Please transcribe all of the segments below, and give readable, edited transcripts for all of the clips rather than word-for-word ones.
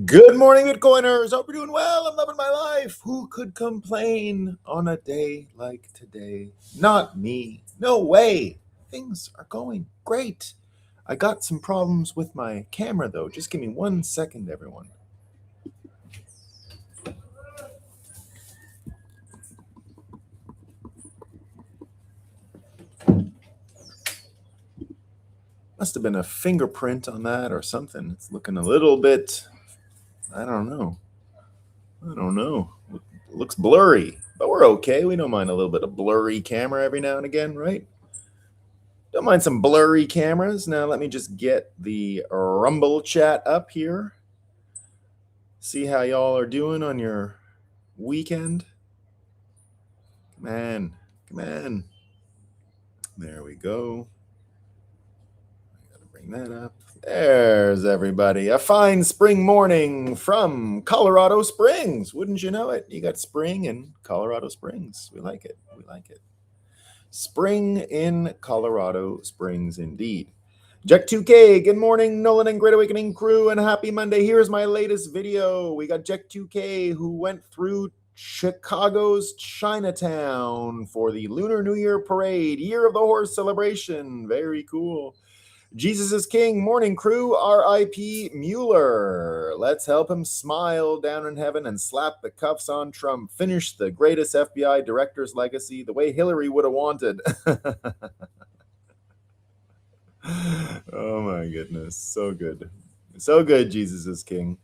Good morning, Bitcoiners. Hope you're doing well. I'm loving my life. Who could complain on a day like today? Not me. No way. Things are going great. I got some problems with my camera, though. Just give me 1 second, everyone. Must have been a fingerprint on that or something. It's looking a little bit, I don't know. It looks blurry, but we're okay. We don't mind a little bit of blurry camera every now and again, right? Don't mind some blurry cameras. Now let me just get the Rumble chat up here. See how y'all are doing on your weekend. Come on. There we go. I gotta bring that up. There's everybody. A fine spring morning from Colorado Springs. Wouldn't you know it? You got spring in Colorado Springs. We like it. Spring in Colorado Springs, indeed. Jack 2K, good morning, Nolan and Great Awakening crew, and happy Monday. Here's my latest video. We got Jack 2K who went through Chicago's Chinatown for the Lunar New Year Parade, Year of the Horse celebration. Very cool. Jesus is King, morning crew, R.I.P. Mueller. Let's help him smile down in heaven and slap the cuffs on Trump. Finish the greatest FBI director's legacy the way Hillary would have wanted. Oh my goodness. So good. So good, Jesus is King.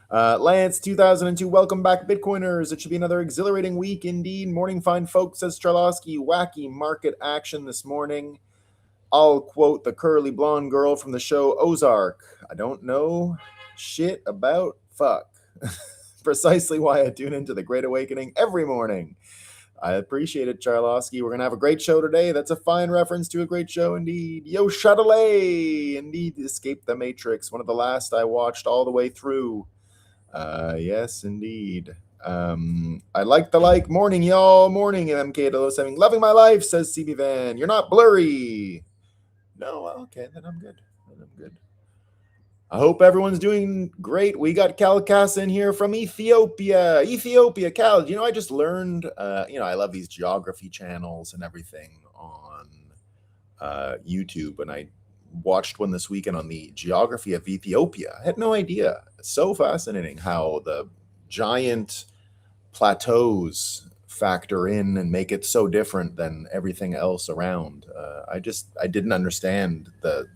Lance, 2002, welcome back, Bitcoiners. It should be another exhilarating week indeed. Morning fine folks, says Charlosky. Wacky market action this morning. I'll quote the curly blonde girl from the show Ozark. I don't know shit about fuck. Precisely why I tune into the Great Awakening every morning. I appreciate it, Charlosky. We're going to have a great show today. That's a fine reference to a great show indeed. Yo, Chatelet! Indeed, Escape the Matrix. One of the last I watched all the way through. Yes, indeed. I like the like. Morning, y'all. Morning, MK07. Loving my life, says CB Van. You're not blurry. No, okay, then I'm good. I hope everyone's doing great. We got Cal Cass in here from Ethiopia. Cal, I just learned, I love these geography channels and everything on YouTube, and I watched one this weekend on the geography of Ethiopia. I had no idea. It's so fascinating how the giant plateaus factor in and make it so different than everything else around. I didn't understand the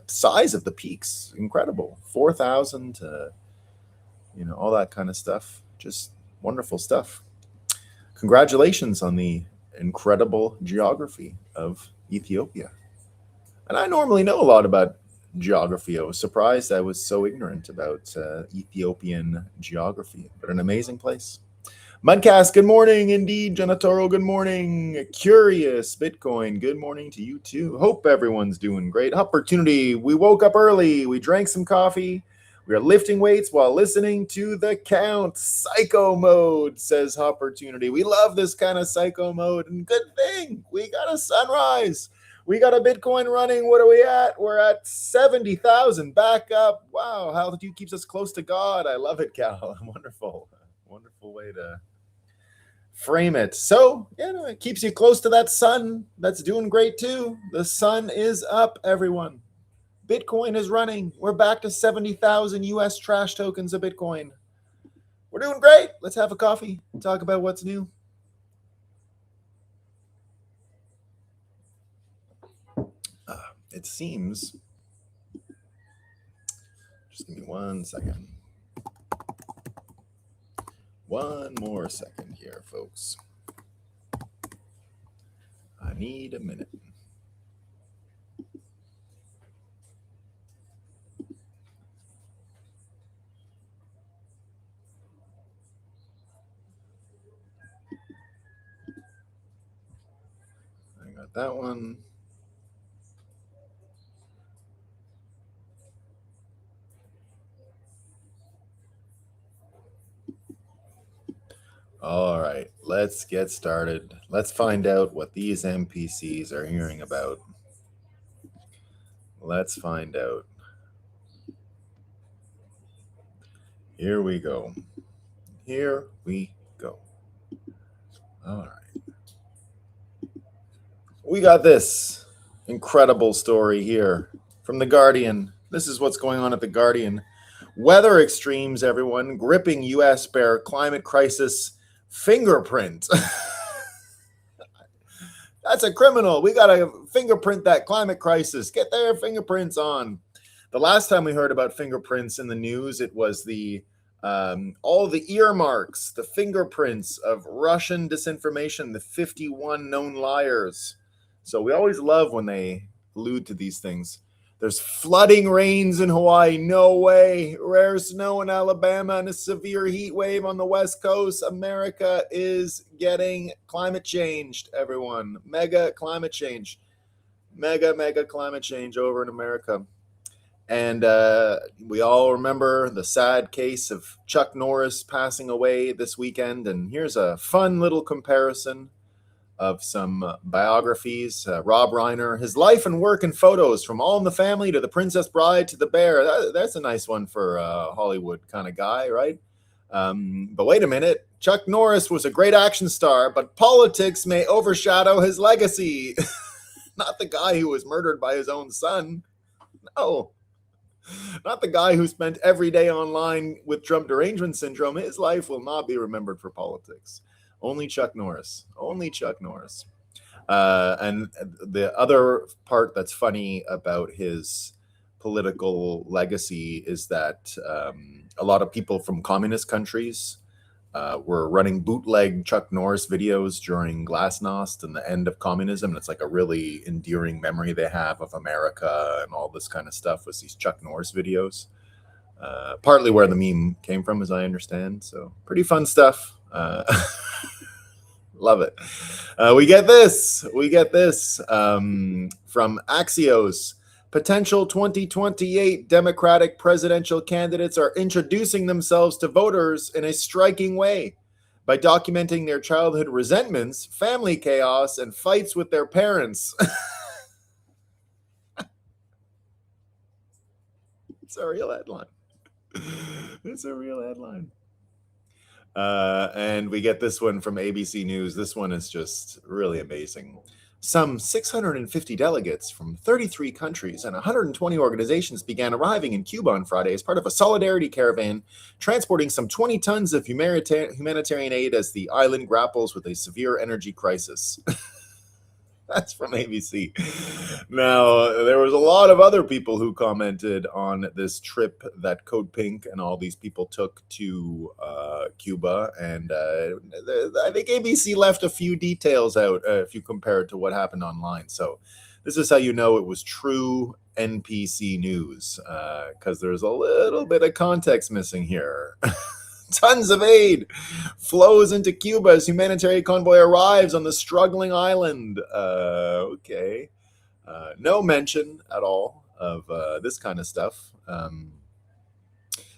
size of the peaks. Incredible. 4,000 to, all that kind of stuff. Just wonderful stuff. Congratulations on the incredible geography of Ethiopia. And I normally know a lot about geography. I was surprised I was so ignorant about Ethiopian geography, but an amazing place. Mudcast, good morning. Indeed, Janatoro, good morning. Curious Bitcoin, good morning to you too. Hope everyone's doing great. Opportunity, we woke up early. We drank some coffee. We are lifting weights while listening to the count. Psycho mode, says Opportunity. We love this kind of psycho mode. And good thing, we got a sunrise. We got a Bitcoin running. What are we at? We're at 70,000. Back up. Wow, how altitude keeps us close to God. I love it, Cal. Wonderful. Wonderful way to frame it. So, it keeps you close to that sun. That's doing great too. The sun is up, everyone. Bitcoin is running. We're back to 70,000 US trash tokens of Bitcoin. We're doing great. Let's have a coffee and talk about what's new. It seems. Just give me 1 second. One more second here, folks. I need a minute. I got that one. All right, let's get started. Let's find out what these NPCs are hearing about. Let's find out. Here we go. Here we go. All right. We got this incredible story here from The Guardian. This is what's going on at The Guardian. Weather extremes, everyone. Gripping U.S. bear climate crisis fingerprint. That's a criminal. We got to fingerprint that climate crisis. Get their fingerprints on. The last time we heard about fingerprints in the news, it was the all the earmarks, the fingerprints of Russian disinformation, the 51 known liars. So we always love when they allude to these things. There's flooding rains in Hawaii. No way. Rare snow in Alabama and a severe heat wave on the West Coast. America is getting climate changed, everyone. Mega climate change. Mega climate change over in America. And we all remember the sad case of Chuck Norris passing away this weekend. And here's a fun little comparison of some biographies. Rob Reiner, his life and work and photos from All in the Family to The Princess Bride to The Bear. That's a nice one for a Hollywood kind of guy, right? But wait a minute. Chuck Norris was a great action star, but politics may overshadow his legacy. Not the guy who was murdered by his own son. No. Not the guy who spent every day online with Trump derangement syndrome. His life will not be remembered for politics. Only Chuck Norris. Only Chuck Norris. And the other part that's funny about his political legacy is that a lot of people from communist countries were running bootleg Chuck Norris videos during Glasnost and the end of communism. And it's like a really endearing memory they have of America and all this kind of stuff was these Chuck Norris videos. Partly where the meme came from, as I understand. So pretty fun stuff. Love it. We get this from Axios. Potential 2028 Democratic presidential candidates are introducing themselves to voters in a striking way by documenting their childhood resentments, family chaos, and fights with their parents. It's a real headline. It's a real headline. And we get this one from ABC News. This one is just really amazing. Some 650 delegates from 33 countries and 120 organizations began arriving in Cuba on Friday as part of a solidarity caravan transporting some 20 tons of humanitarian aid as the island grapples with a severe energy crisis. That's from ABC. Now, there was a lot of other people who commented on this trip that Code Pink and all these people took to Cuba. And I think ABC left a few details out if you compare it to what happened online. So this is how you know it was true NPC news, because there's a little bit of context missing here. Tons of aid flows into Cuba as humanitarian convoy arrives on the struggling island. Okay. No mention at all of this kind of stuff.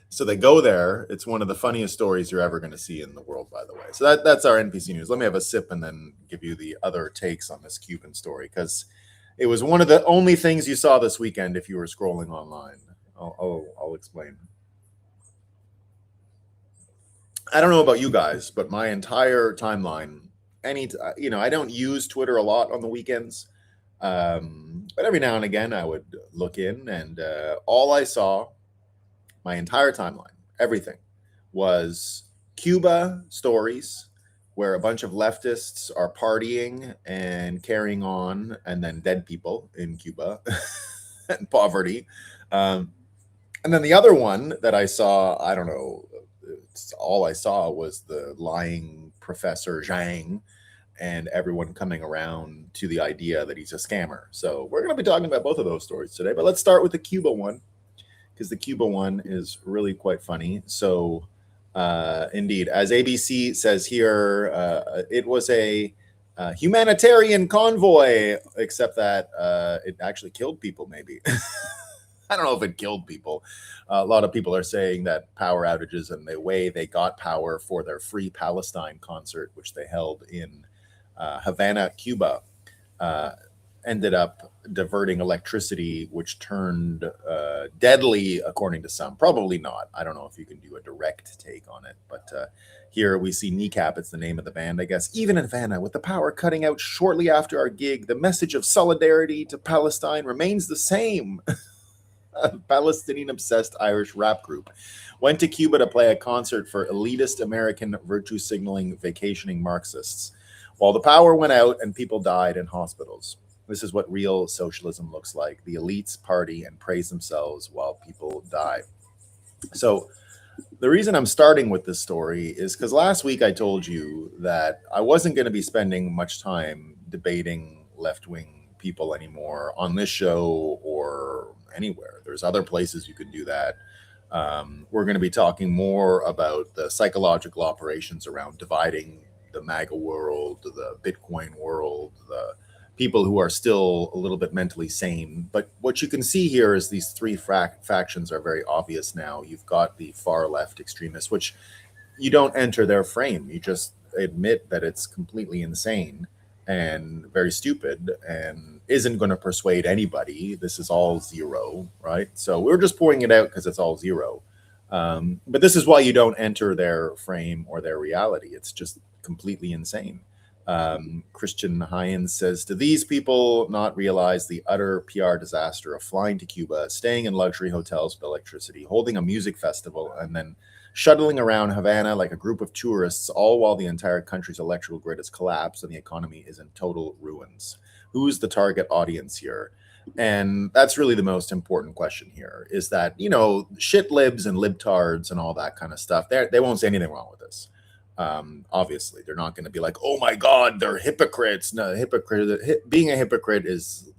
So they go there. It's one of the funniest stories you're ever going to see in the world, by the way. So that's our NPC news. Let me have a sip and then give you the other takes on this Cuban story, because it was one of the only things you saw this weekend if you were scrolling online. I'll explain. I don't know about you guys, but my entire timeline, I don't use Twitter a lot on the weekends, but every now and again I would look in, and all I saw, my entire timeline, everything, was Cuba stories where a bunch of leftists are partying and carrying on, and then dead people in Cuba and poverty. And then the other one that I saw, I don't know, all I saw was the lying Professor Zhang and everyone coming around to the idea that he's a scammer. So we're going to be talking about both of those stories today, but let's start with the Cuba one, because the Cuba one is really quite funny. So indeed, as ABC says here, it was a humanitarian convoy, except that it actually killed people, maybe. I don't know if it killed people. A lot of people are saying that power outages and the way they got power for their Free Palestine concert, which they held in Havana, Cuba. ended up diverting electricity, which turned deadly, according to some. Probably not. I don't know if you can do a direct take on it, but here we see Kneecap. It's the name of the band, I guess. Even in Vanna, with the power cutting out shortly after our gig, the message of solidarity to Palestine remains the same. A Palestinian-obsessed Irish rap group went to Cuba to play a concert for elitist American virtue-signaling vacationing Marxists, while the power went out and people died in hospitals. This is what real socialism looks like. The elites party and praise themselves while people die. So the reason I'm starting with this story is because last week I told you that I wasn't going to be spending much time debating left-wing people anymore on this show or anywhere. There's other places you could do that. We're going to be talking more about the psychological operations around dividing the MAGA world, the Bitcoin world, the people who are still a little bit mentally sane. But what you can see here is these three factions are very obvious now. You've got the far left extremists, which you don't enter their frame. You just admit that it's completely insane and very stupid and isn't going to persuade anybody. This is all zero, right? So we're just pointing it out because it's all zero. But this is why you don't enter their frame or their reality. It's just completely insane. Christian Hines says, do these people not realize the utter PR disaster of flying to Cuba, staying in luxury hotels with electricity, holding a music festival, and then shuttling around Havana like a group of tourists, all while the entire country's electrical grid has collapsed and the economy is in total ruins? Who's the target audience here? And that's really the most important question here, is that, you know, shit libs and libtards and all that kind of stuff, they won't say anything wrong with this. Obviously, they're not going to be like, oh my God, they're hypocrites. No, being a hypocrite is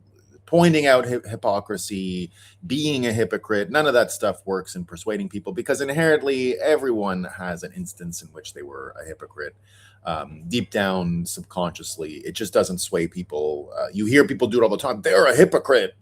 pointing out hypocrisy, being a hypocrite. None of that stuff works in persuading people because inherently everyone has an instance in which they were a hypocrite. Deep down, subconsciously, it just doesn't sway people. You hear people do it all the time. They're a hypocrite.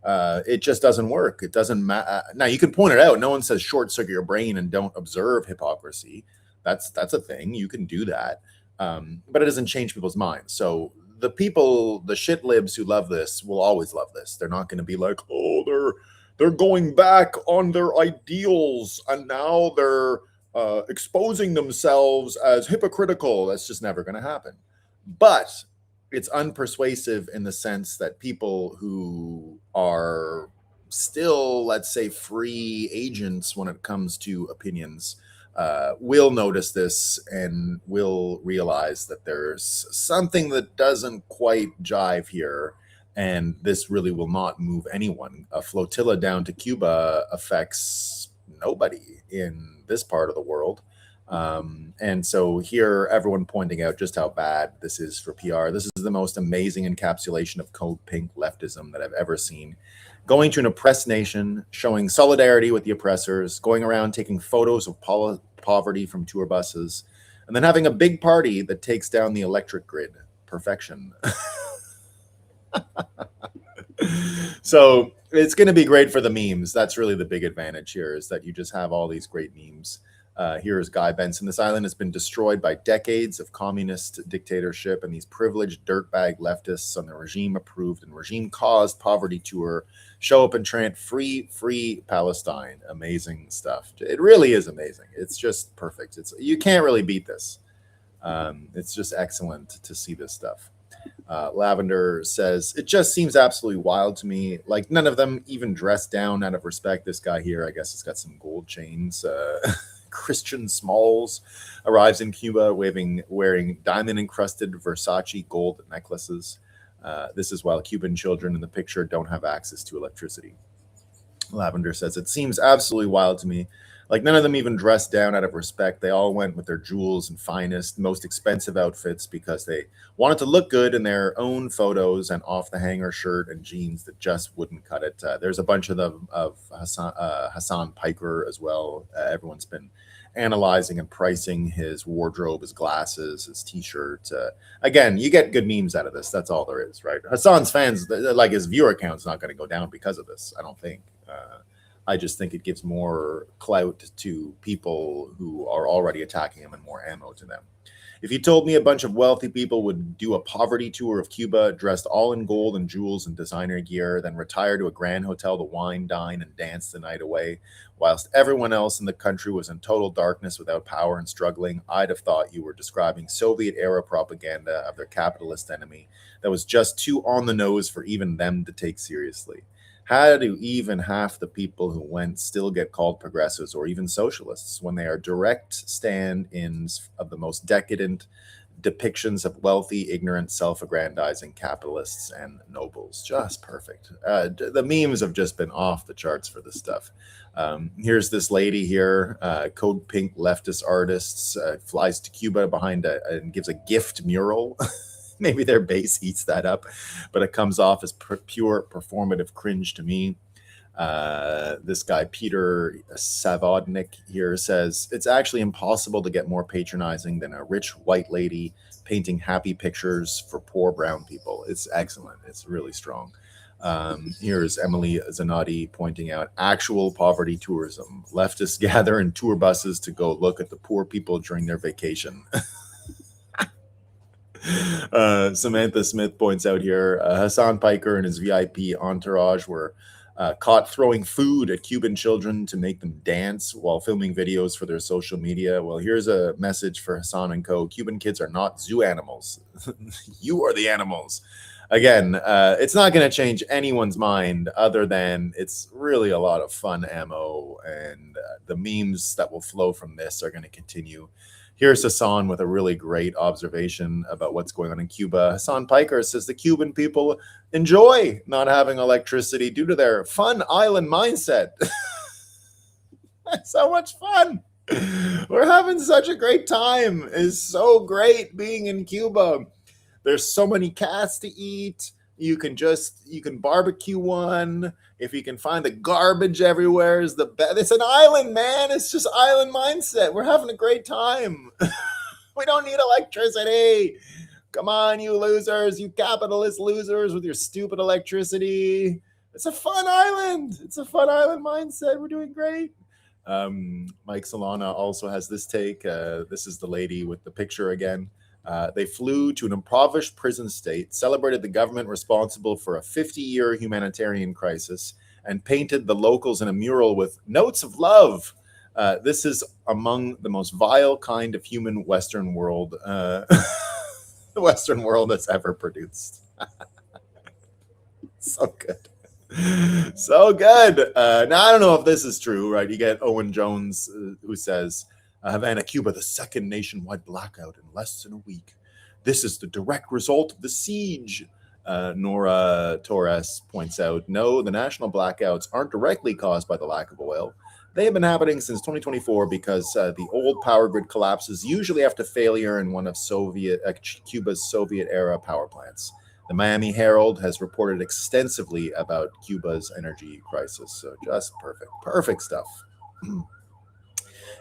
It just doesn't work. It doesn't matter. Now, you can point it out. No one says short circuit your brain and don't observe hypocrisy. That's a thing. You can do that. But it doesn't change people's minds. So the people, the shit libs who love this will always love this. They're not going to be like, oh, they're going back on their ideals and now they're exposing themselves as hypocritical. That's just never going to happen. But it's unpersuasive in the sense that people who are still, let's say, free agents when it comes to opinions will notice this and will realize that there's something that doesn't quite jive here, and this really will not move anyone. A flotilla down to Cuba affects nobody in this part of the world. And so here, everyone pointing out just how bad this is for PR. This is the most amazing encapsulation of code pink leftism that I've ever seen. Going to an oppressed nation, showing solidarity with the oppressors, going around taking photos of poverty from tour buses, and then having a big party that takes down the electric grid. Perfection. So it's going to be great for the memes. That's really the big advantage here, is that you just have all these great memes. Here's Guy Benson. This island has been destroyed by decades of communist dictatorship, and these privileged dirtbag leftists on the regime-approved and regime-caused poverty tour show up and chant free Palestine. Amazing stuff. It really is amazing. It's just perfect. You can't really beat this. It's just excellent to see this stuff. Lavender says, it just seems absolutely wild to me. Like, none of them even dress down out of respect. This guy here, I guess, has got some gold chains. Christian Smalls arrives in Cuba wearing diamond-encrusted Versace gold necklaces. This is while Cuban children in the picture don't have access to electricity. Lavender says, it seems absolutely wild to me. Like, none of them even dressed down out of respect. They all went with their jewels and finest, most expensive outfits because they wanted to look good in their own photos and off-the-hanger shirt and jeans that just wouldn't cut it. There's a bunch of them of Hassan Piker as well. Everyone's been analyzing and pricing his wardrobe, his glasses, his T-shirt. Again, you get good memes out of this. That's all there is, right? Hassan's fans, like his viewer count's not going to go down because of this, I don't think. I just think it gives more clout to people who are already attacking him and more ammo to them. If you told me a bunch of wealthy people would do a poverty tour of Cuba, dressed all in gold and jewels and designer gear, then retire to a grand hotel to wine, dine, and dance the night away, whilst everyone else in the country was in total darkness without power and struggling, I'd have thought you were describing Soviet-era propaganda of their capitalist enemy that was just too on the nose for even them to take seriously. How do even half the people who went still get called progressives or even socialists when they are direct stand-ins of the most decadent depictions of wealthy, ignorant, self-aggrandizing capitalists and nobles? Just perfect. The memes have just been off the charts for this stuff. Here's this lady here, Code Pink leftist artists, flies to Cuba and gives a gift mural. Maybe their base eats that up, but it comes off as pure performative cringe to me. This guy, Peter Savodnik, here says, it's actually impossible to get more patronizing than a rich white lady painting happy pictures for poor brown people. It's excellent. It's really strong. Here's Emily Zanotti pointing out actual poverty tourism. Leftists gather in tour buses to go look at the poor people during their vacation. Samantha Smith points out here, Hassan Piker and his VIP entourage were caught throwing food at Cuban children to make them dance while filming videos for their social media. Well, here's a message for Hassan and co. Cuban kids are not zoo animals. You are the animals. Again, it's not going to change anyone's mind other than it's really a lot of fun ammo, and the memes that will flow from this are going to continue. Here's Hassan with a really great observation about what's going on in Cuba. Hassan Piker says the Cuban people enjoy not having electricity due to their fun island mindset. So much fun. We're having such a great time. It's so great being in Cuba. There's so many cats to eat. You can barbecue one. If you can find the garbage everywhere is the best. It's an island, man. It's just island mindset. We're having a great time. We don't need electricity. Come on, you losers, you capitalist losers with your stupid electricity. It's a fun island. It's a fun island mindset. We're doing great. Mike Solana also has this take. This is the lady with the picture again. They flew to an impoverished prison state, celebrated the government responsible for a 50-year humanitarian crisis, and painted the locals in a mural with notes of love. This is among the most vile kind of human Western world the Western world has ever produced. So good. So good. Now, I don't know if this is true, right? You get Owen Jones who says, Havana, Cuba, the second nationwide blackout in less than a week. This is the direct result of the siege. Nora Torres points out, no, the national blackouts aren't directly caused by the lack of oil. They have been happening since 2024 because the old power grid collapses usually after failure in one of Cuba's Soviet-era power plants. The Miami Herald has reported extensively about Cuba's energy crisis. So just perfect stuff.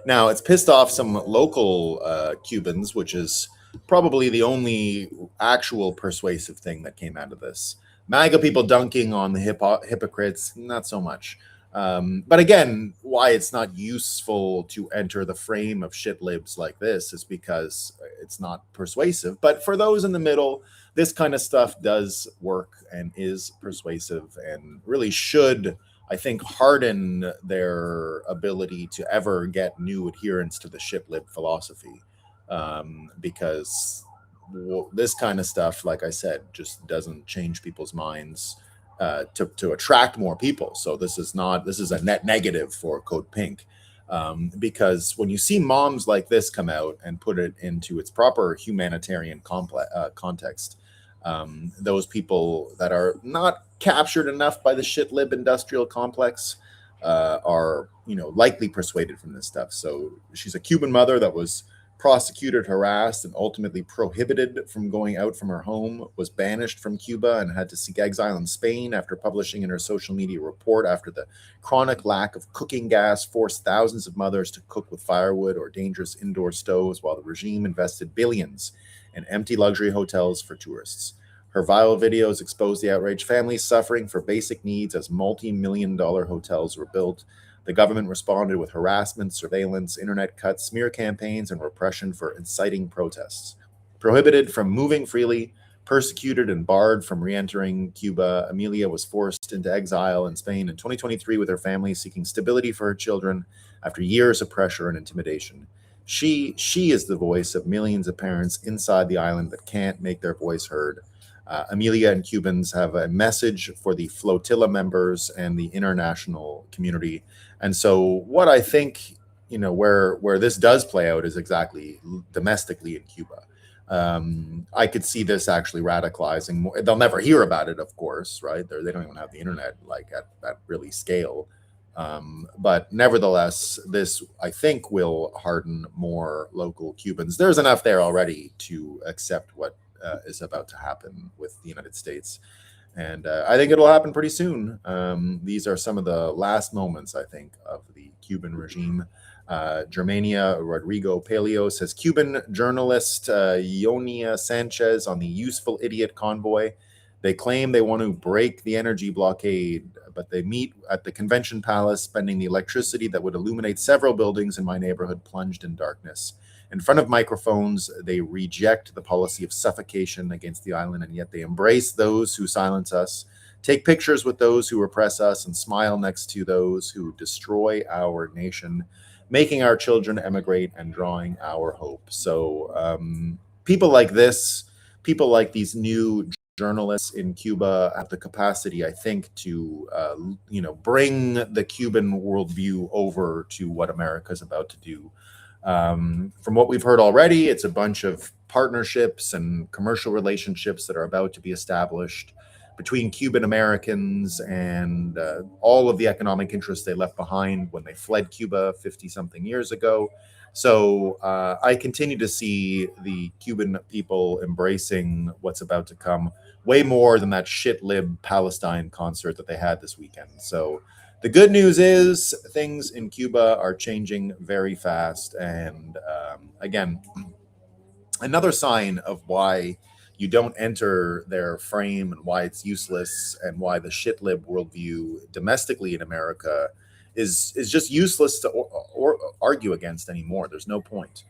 Now, it's pissed off some local Cubans, which is probably the only actual persuasive thing that came out of this. MAGA people dunking on the hypocrites, not so much. But again, why it's not useful to enter the frame of shit libs like this is because it's not persuasive. But for those in the middle, this kind of stuff does work and is persuasive and really should, I think, harden their ability to ever get new adherents to the shiplib philosophy, because this kind of stuff, like I said, just doesn't change people's minds to attract more people. So this is a net negative for Code Pink, because when you see moms like this come out and put it into its proper humanitarian context, those people that are not captured enough by the shitlib industrial complex are, likely persuaded from this stuff. So she's a Cuban mother that was prosecuted, harassed, and ultimately prohibited from going out from her home, was banished from Cuba and had to seek exile in Spain after publishing in her social media report after the chronic lack of cooking gas forced thousands of mothers to cook with firewood or dangerous indoor stoves while the regime invested billions in empty luxury hotels for tourists. Her viral videos exposed the outraged families suffering for basic needs as multi-million-dollar hotels were built. The government responded with harassment, surveillance, internet cuts, smear campaigns, and repression for inciting protests. Prohibited from moving freely, persecuted and barred from re-entering Cuba, Amelia was forced into exile in Spain in 2023 with her family, seeking stability for her children after years of pressure and intimidation. She is the voice of millions of parents inside the island that can't make their voice heard. Amelia and Cubans have a message for the flotilla members and the international community. And so what I think, where this does play out is exactly domestically in Cuba. I could see this actually radicalizing more. They'll never hear about it, of course, right? They don't even have the internet like at really scale. But nevertheless, this, I think, will harden more local Cubans. There's enough there already to accept what is about to happen with the United States. And I think it'll happen pretty soon. These are some of the last moments, I think, of the Cuban regime. Germania Rodrigo Paleo says, Cuban journalist Ionia Sanchez on the useful idiot convoy. They claim they want to break the energy blockade, but they meet at the convention palace, spending the electricity that would illuminate several buildings in my neighborhood plunged in darkness. In front of microphones, they reject the policy of suffocation against the island, and yet they embrace those who silence us, take pictures with those who repress us, and smile next to those who destroy our nation, making our children emigrate and drawing our hope. So people like this, people like these new journalists in Cuba have the capacity, I think, to bring the Cuban worldview over to what America is about to do. From what we've heard already, it's a bunch of partnerships and commercial relationships that are about to be established between Cuban Americans and all of the economic interests they left behind when they fled Cuba 50-something years ago. So I continue to see the Cuban people embracing what's about to come way more than that shit lib Palestine concert that they had this weekend. So the good news is things in Cuba are changing very fast. And again, another sign of why you don't enter their frame and why it's useless and why the shit lib worldview domestically in America is just useless to or argue against anymore. There's no point.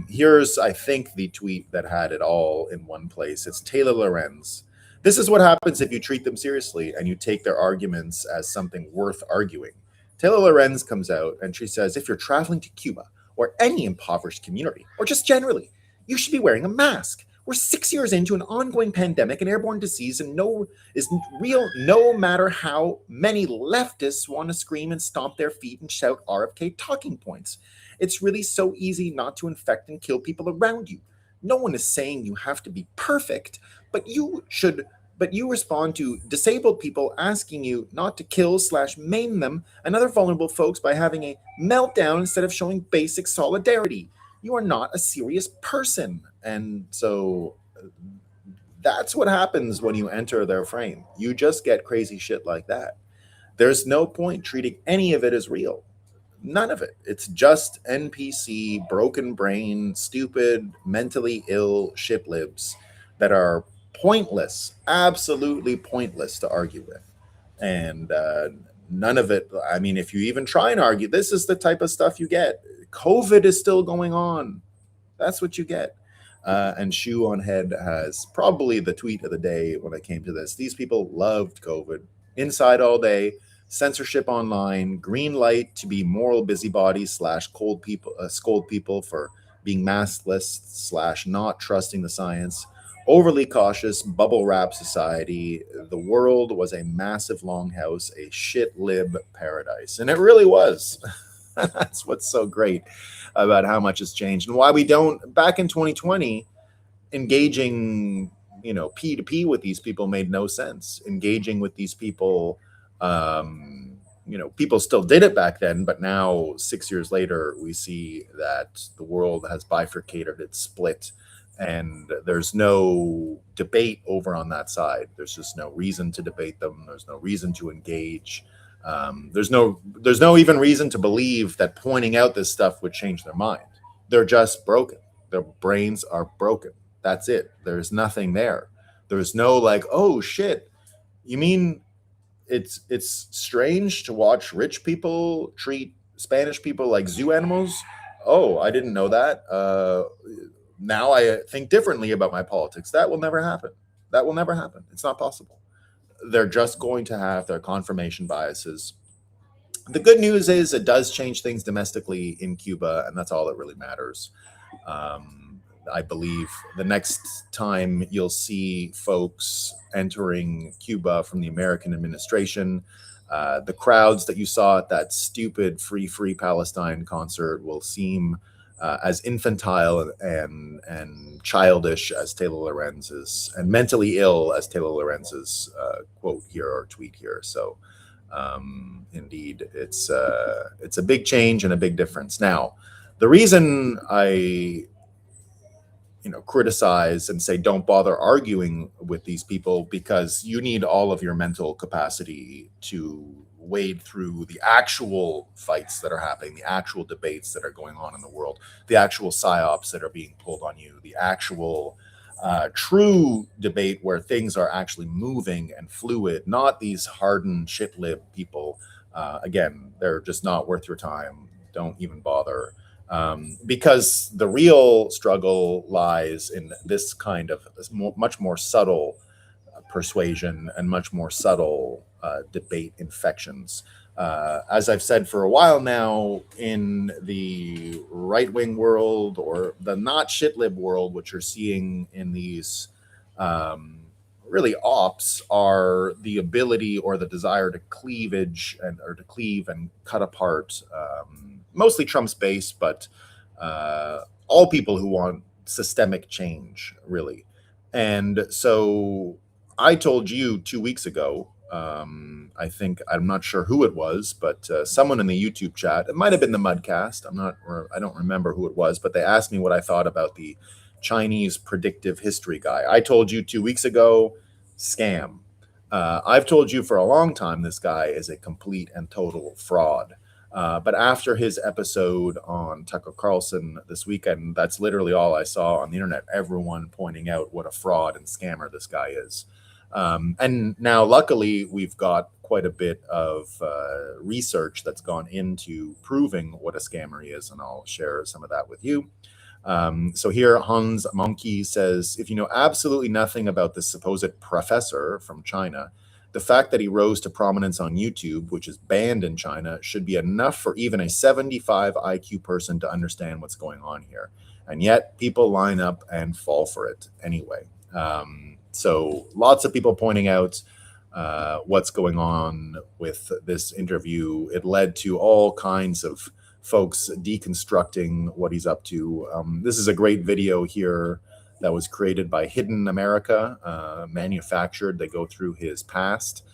Here's, I think, the tweet that had it all in one place. It's Taylor Lorenz. This is what happens if you treat them seriously and you take their arguments as something worth arguing. Taylor Lorenz comes out and she says, if you're traveling to Cuba or any impoverished community, or just generally, you should be wearing a mask. We're 6 years into an ongoing pandemic and airborne disease and is real no matter how many leftists want to scream and stomp their feet and shout RFK talking points. It's really so easy not to infect and kill people around you. No one is saying you have to be perfect, but you respond to disabled people asking you not to kill/maim them and other vulnerable folks by having a meltdown instead of showing basic solidarity. You are not a serious person. And so that's what happens when you enter their frame. You just get crazy shit like that. There's no point treating any of it as real. None of it. It's just NPC, broken brain, stupid, mentally ill shit libs that are pointless, absolutely pointless to argue with. And none of it, I mean, if you even try and argue, this is the type of stuff you get. COVID is still going on. That's what you get. And Shoe on Head has probably the tweet of the day when it came to this. These people loved COVID. Inside all day, censorship online, green light to be moral busybodies / scold people for being maskless / not trusting the science, overly cautious, bubble wrap society. The world was a massive longhouse, a shit lib paradise. And it really was. That's what's so great about how much has changed and why we don't, back in 2020, engaging, P2P with these people made no sense. Engaging with these people, people still did it back then, but now 6 years later, we see that the world has bifurcated, it's split, and there's no debate over on that side. There's just no reason to debate them. There's no reason to engage. There's no even reason to believe that pointing out this stuff would change their mind. They're just broken. Their brains are broken. That's it. There's nothing there. There's no like, oh shit, you mean it's strange to watch rich people treat Spanish people like zoo animals. Oh, I didn't know that. Now I think differently about my politics. That will never happen. That will never happen. It's not possible. They're just going to have their confirmation biases. The good news is it does change things domestically in Cuba, and that's all that really matters. I believe the next time you'll see folks entering Cuba from the American administration, the crowds that you saw at that stupid Free Palestine concert will seem as infantile and childish as Taylor Lorenz's, and mentally ill as Taylor Lorenz's quote here or tweet here. So indeed, it's a big change and a big difference. Now, the reason I criticize and say don't bother arguing with these people, because you need all of your mental capacity to wade through the actual fights that are happening, the actual debates that are going on in the world, the actual psyops that are being pulled on you, the actual true debate where things are actually moving and fluid, not these hardened shit-lib people. Again, they're just not worth your time. Don't even bother. Because the real struggle lies in this kind of much more subtle persuasion and much more subtle debate infections. As I've said for a while now, in the right-wing world or the not shit-lib world, what you're seeing in these really ops are the ability or the desire to cleave and cut apart mostly Trump's base, but all people who want systemic change, really. And so I told you 2 weeks ago, I think, I'm not sure who it was, but someone in the YouTube chat, it might have been the Mudcast, I don't remember who it was, but they asked me what I thought about the Chinese predictive history guy. I told you 2 weeks ago, scam. I've told you for a long time this guy is a complete and total fraud. But after his episode on Tucker Carlson this weekend, that's literally all I saw on the internet, everyone pointing out what a fraud and scammer this guy is. And now, luckily, we've got quite a bit of research that's gone into proving what a scammer he is, and I'll share some of that with you. So here, Hans Monkey says, if you know absolutely nothing about this supposed professor from China, the fact that he rose to prominence on YouTube, which is banned in China, should be enough for even a 75 IQ person to understand what's going on here. And yet people line up and fall for it anyway. So lots of people pointing out what's going on with this interview. It led to all kinds of folks deconstructing what he's up to. This is a great video here that was created by Hidden America, manufactured. They go through his past.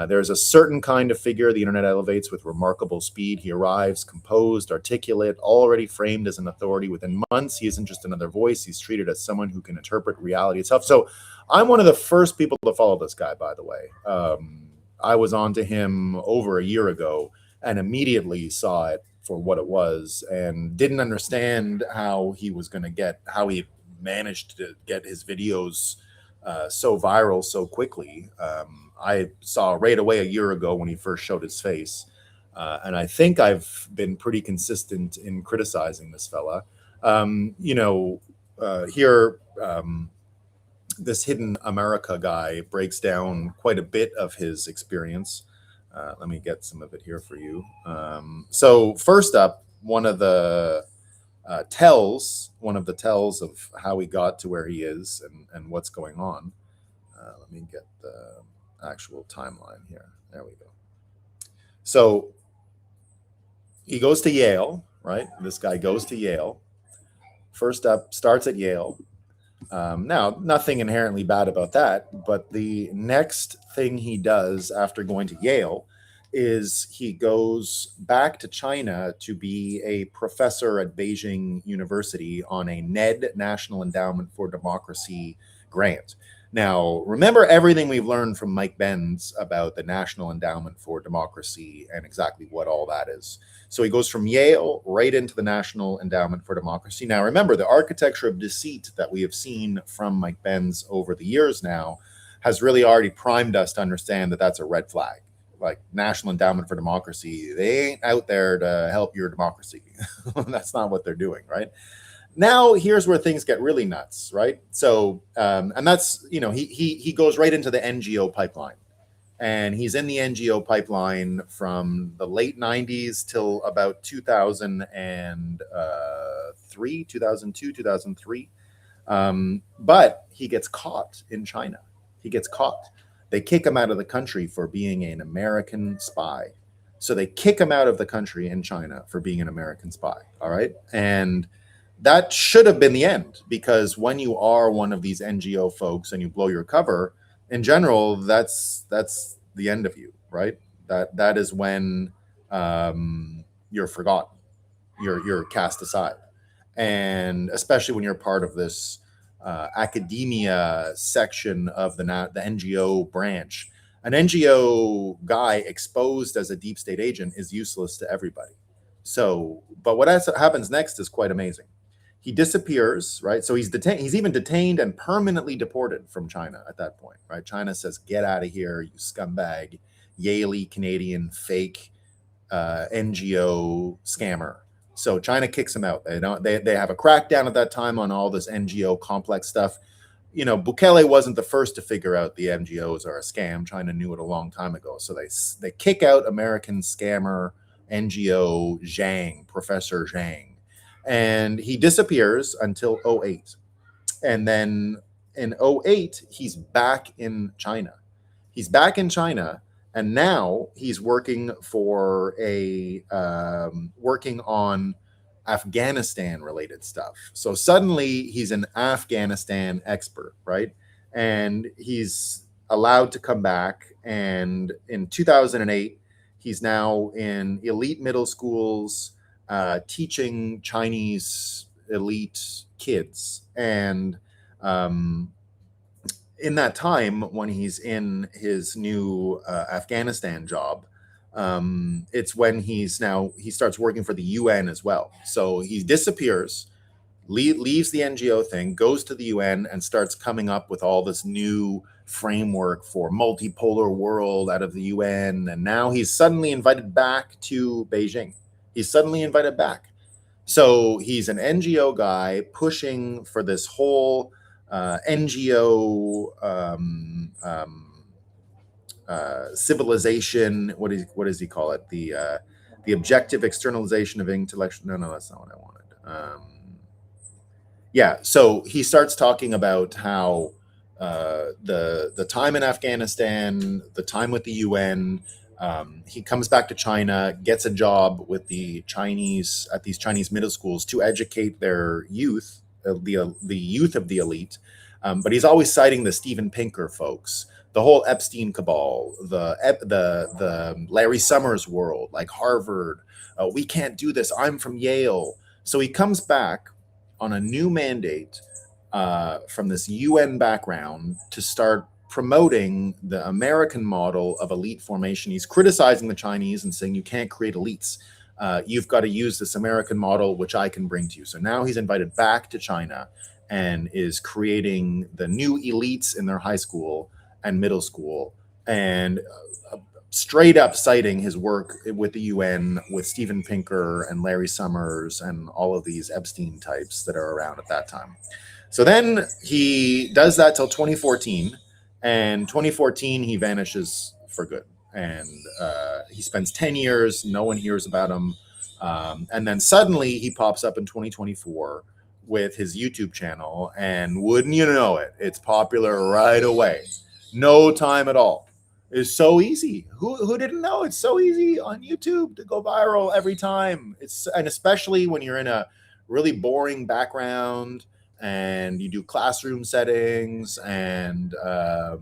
There's a certain kind of figure the internet elevates with remarkable speed. He arrives composed, articulate, already framed as an authority. Within months, he isn't just another voice. He's treated as someone who can interpret reality itself. So I'm one of the first people to follow this guy, by the way. I was on to him over a year ago and immediately saw it for what it was and didn't understand how he managed to get his videos so viral so quickly. I saw right away a year ago when he first showed his face. And I think I've been pretty consistent in criticizing this fella. Here, this Hidden America guy breaks down quite a bit of his experience. Let me get some of it here for you. So first up, one of the tells of how he got to where he is and what's going on. Let me get the actual timeline here. There we go. So he goes to Yale, right? This guy goes to Yale. First up, starts at Yale. Now, nothing inherently bad about that, but the next thing he does after going to Yale is he goes back to China to be a professor at Beijing University on a NED, National Endowment for Democracy grant. Now, remember everything we've learned from Mike Benz about the National Endowment for Democracy and exactly what all that is. So he goes from Yale right into the National Endowment for Democracy. Now, remember, the architecture of deceit that we have seen from Mike Benz over the years now has really already primed us to understand that that's a red flag. like National Endowment for Democracy. They ain't out there to help your democracy. That's not what they're doing, right? Now here's where things get really nuts, right? So, and that's, you know, he goes right into the NGO pipeline, and he's in the NGO pipeline from the late 90s till about 2003, 2002, 2003. But he gets caught in China. He gets caught. They kick him out of the country for being an American spy. So they kick him out of the country in China for being an American spy. All right. And that should have been the end, because when you are one of these NGO folks and you blow your cover, in general, that's the end of you, right? That is when you're forgotten, you're cast aside, and especially when you're part of this academia section of the NGO branch. An NGO guy exposed as a deep state agent is useless to everybody. So, but what happens next is quite amazing. He disappears, right? So he's detained. He's even detained and permanently deported from China at that point, right? China says, "Get out of here, you scumbag, Yaley Canadian fake NGO scammer." So China kicks him out. They have a crackdown at that time on all this NGO complex stuff. You know, Bukele wasn't the first to figure out the NGOs are a scam. China knew it a long time ago. So they kick out American scammer NGO Zhang, Professor Zhang. And he disappears until 08. And then in 08, he's back in China. He's back in China, and now he's working for working on Afghanistan related stuff. So suddenly he's an Afghanistan expert, right? And he's allowed to come back. And in 2008, he's now in elite middle schools, teaching Chinese elite kids. And in that time, when he's in his new Afghanistan job, it's when he starts working for the UN as well. So he disappears, leaves the NGO thing, goes to the UN, and starts coming up with all this new framework for multipolar world out of the UN. And now he's suddenly invited back to Beijing. He's suddenly invited back. So he's an NGO guy pushing for this whole NGO civilization. What does he call it? The objective externalization of intellectual. No, that's not what I wanted. Yeah. So he starts talking about how the time in Afghanistan, the time with the UN. He comes back to China, gets a job with the Chinese at these Chinese middle schools to educate their youth, the youth of the elite. But he's always citing the Steven Pinker folks, the whole Epstein cabal, the Larry Summers world, like Harvard. We can't do this. I'm from Yale. So he comes back on a new mandate from this UN background to start promoting the American model of elite formation. He's criticizing the Chinese and saying, you can't create elites. You've got to use this American model, which I can bring to you. So now he's invited back to China and is creating the new elites in their high school and middle school, and straight up citing his work with the UN, with Steven Pinker and Larry Summers and all of these Epstein types that are around at that time. So then he does that till 2014. And 2014, he vanishes for good. And he spends 10 years. No one hears about him. And then suddenly he pops up in 2024 with his YouTube channel. And wouldn't you know it, it's popular right away. No time at all. It's so easy. Who didn't know? It's so easy on YouTube to go viral every time. And especially when you're in a really boring background and you do classroom settings, and I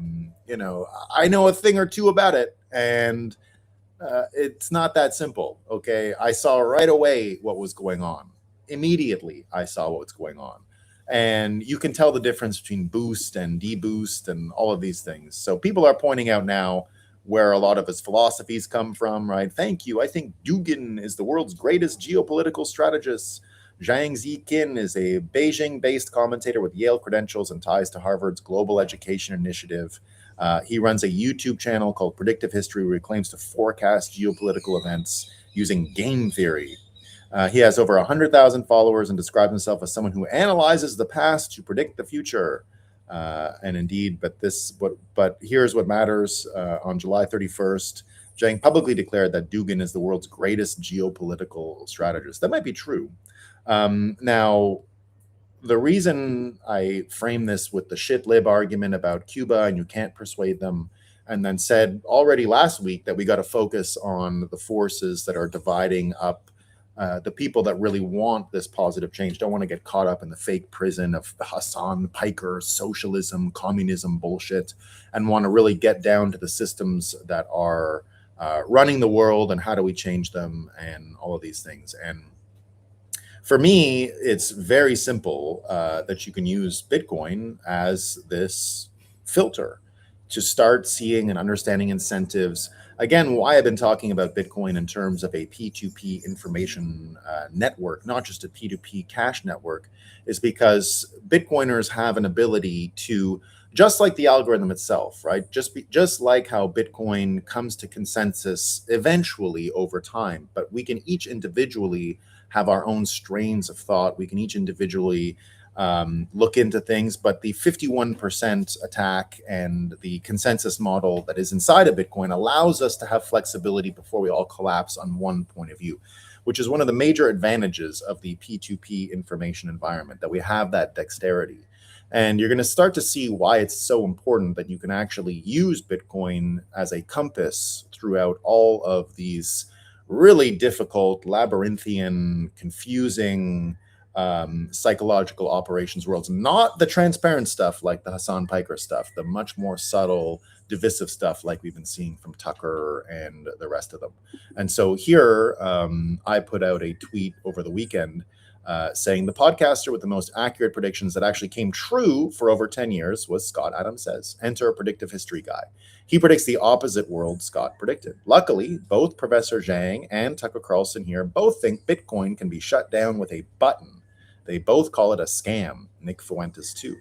know a thing or two about it, and it's not that simple. Okay, I saw right away what was going on. Immediately, I saw what was going on, and you can tell the difference between boost and deboost and all of these things. So people are pointing out now where a lot of his philosophies come from. Right? Thank you. I think Dugin is the world's greatest geopolitical strategist. Zhang Ziqin is a Beijing-based commentator with Yale credentials and ties to Harvard's Global Education Initiative. He runs a YouTube channel called Predictive History, where he claims to forecast geopolitical events using game theory. He has over 100,000 followers and describes himself as someone who analyzes the past to predict the future. And indeed, but here's what matters. On July 31st, Zhang publicly declared that Dugin is the world's greatest geopolitical strategist. That might be true. Now, the reason I frame this with the shit lib argument about Cuba and you can't persuade them, and then said already last week that we got to focus on the forces that are dividing up the people that really want this positive change, don't want to get caught up in the fake prison of the Hassan Piker socialism, communism bullshit, and want to really get down to the systems that are running the world and how do we change them and all of these things. And for me, it's very simple that you can use Bitcoin as this filter to start seeing and understanding incentives. Again, why I've been talking about Bitcoin in terms of a P2P information network, not just a P2P cash network, is because Bitcoiners have an ability to, just like the algorithm itself, right? Just like how Bitcoin comes to consensus eventually over time, but we can each individually have our own strains of thought. We can each individually look into things, but the 51% attack and the consensus model that is inside of Bitcoin allows us to have flexibility before we all collapse on one point of view, which is one of the major advantages of the P2P information environment, that we have that dexterity. And you're going to start to see why it's so important that you can actually use Bitcoin as a compass throughout all of these really difficult, labyrinthian, confusing psychological operations worlds, not the transparent stuff like the Hassan Piker stuff, the much more subtle, divisive stuff like we've been seeing from Tucker and the rest of them. And so here, I put out a tweet over the weekend saying the podcaster with the most accurate predictions that actually came true for over 10 years was Scott Adams Says. Enter a predictive history guy. He predicts the opposite world Scott predicted. Luckily, both Professor Zhang and Tucker Carlson here both think Bitcoin can be shut down with a button. They both call it a scam. Nick Fuentes too.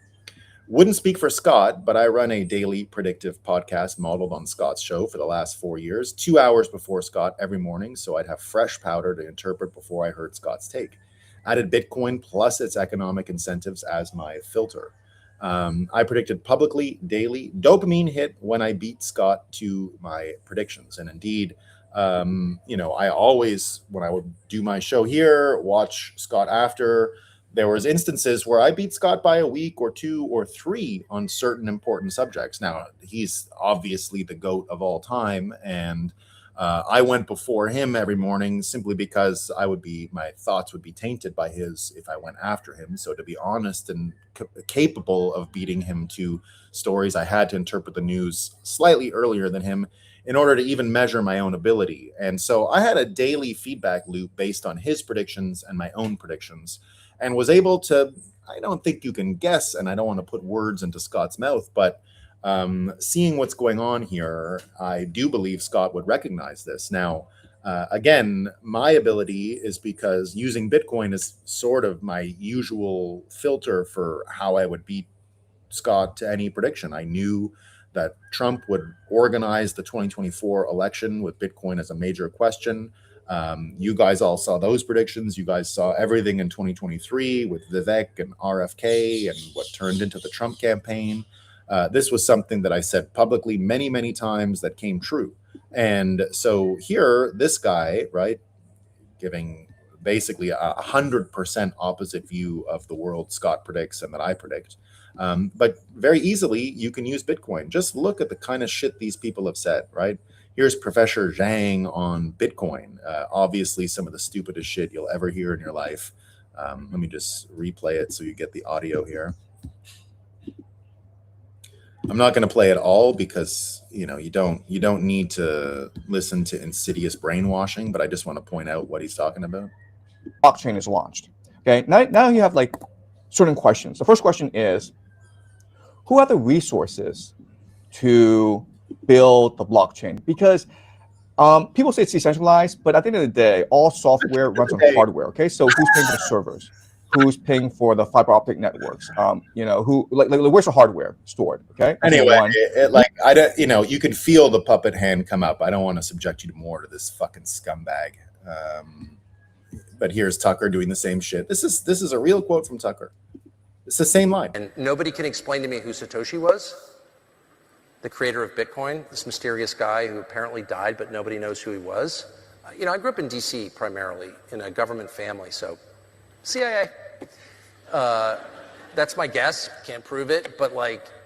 Wouldn't speak for Scott, but I run a daily predictive podcast modeled on Scott's show for the last 4 years, 2 hours before Scott every morning, so I'd have fresh powder to interpret before I heard Scott's take. Added Bitcoin plus its economic incentives as my filter. I predicted publicly, daily, dopamine hit when I beat Scott to my predictions. And indeed, I always, when I would do my show here, watch Scott after, there was instances where I beat Scott by a week or 2 or 3 on certain important subjects. Now, he's obviously the GOAT of all time, and I went before him every morning simply because my thoughts would be tainted by his if I went after him. So to be honest and capable of beating him to stories, I had to interpret the news slightly earlier than him in order to even measure my own ability. And so I had a daily feedback loop based on his predictions and my own predictions, and was able to, I don't think you can guess, and I don't want to put words into Scott's mouth, but seeing what's going on here, I do believe Scott would recognize this. Now, again, my ability is because using Bitcoin is sort of my usual filter for how I would beat Scott to any prediction. I knew that Trump would organize the 2024 election with Bitcoin as a major question. You guys all saw those predictions. You guys saw everything in 2023 with Vivek and RFK and what turned into the Trump campaign. This was something that I said publicly many, many times that came true. And so here, this guy, right, giving basically 100% opposite view of the world Scott predicts and that I predict. But very easily, you can use Bitcoin. Just look at the kind of shit these people have said, right? Here's Professor Zhang on Bitcoin. Obviously, some of the stupidest shit you'll ever hear in your life. Let me just replay it so you get the audio here. I'm not going to play it all because you don't need to listen to insidious brainwashing, but I just want to point out what he's talking about. Blockchain is launched. Okay, now you have like certain questions. The first question is, who have the resources to build the blockchain? Because people say it's decentralized, but at the end of the day, all software runs on hardware. Okay, so who's paying for the servers? who's paying for the fiber optic networks? Who like where's the hardware stored? Okay. That's Anyway, one. I don't, you could feel the puppet hand come up. I don't want to subject you to more to this fucking scumbag. But here's Tucker doing the same shit. This is a real quote from Tucker. It's the same line. And nobody can explain to me who Satoshi was, the creator of Bitcoin, this mysterious guy who apparently died, but nobody knows who he was. I grew up in DC primarily in a government family, so CIA. That's my guess. Can't prove it, but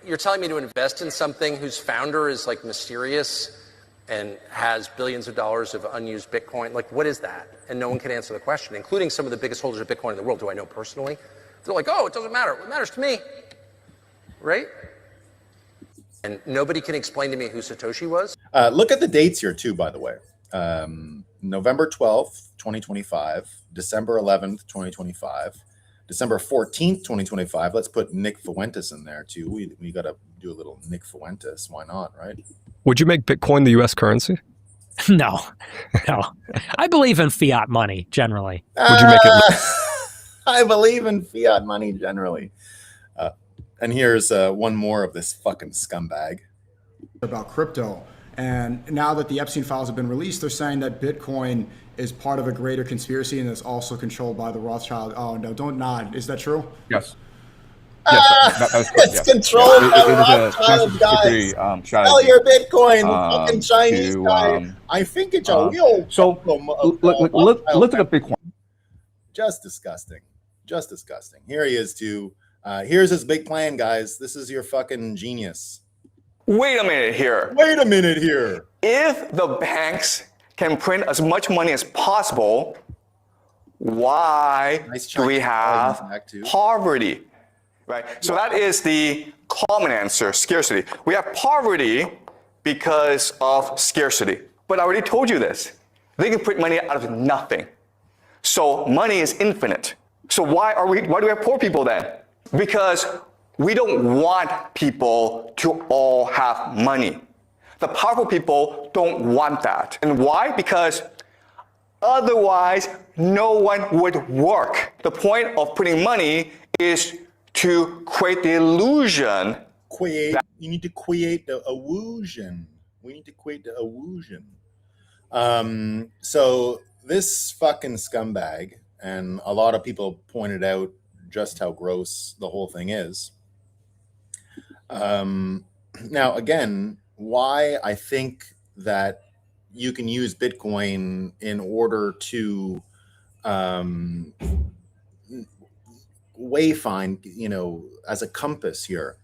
you're telling me to invest in something whose founder is mysterious and has billions of dollars of unused Bitcoin. What is that? And no one can answer the question, including some of the biggest holders of Bitcoin in the world. Do I know personally? They're like, oh, it doesn't matter. What matters to me, right? And nobody can explain to me who Satoshi was. Look at the dates here too, by the way. November 12th, 2025, December 11th, 2025, December 14th, 2025. Let's put Nick Fuentes in there too. We got to do a little Nick Fuentes. Why not, right? Would you make Bitcoin the U.S. currency? No. I believe in fiat money generally. Would you make it? I believe in fiat money generally. And here's one more of this fucking scumbag. About crypto. And now that the Epstein files have been released, they're saying that Bitcoin is part of a greater conspiracy and is also controlled by the Rothschild. Oh, no, don't nod. Is that true? Yes. Yes, it's controlled by Rothschild guys. Sell your Bitcoin, fucking Chinese guy. I think it's a real. So look at the Bitcoin. Just disgusting. Just disgusting. Here he is too. Here's his big plan, guys. This is your fucking genius. Wait a minute here. Wait a minute here. If the banks can print as much money as possible, why do we have poverty? Right? So that is the common answer, scarcity. We have poverty because of scarcity. But I already told you this. They can print money out of nothing. So money is infinite. So why do we have poor people then? Because we don't want people to all have money. The powerful people don't want that. And why? Because otherwise no one would work. The point of printing money is to create the illusion. You need to create the illusion. We need to create the illusion. So this fucking scumbag, and a lot of people pointed out just how gross the whole thing is. Now, again, why I think that you can use Bitcoin in order to wayfind, as a compass here.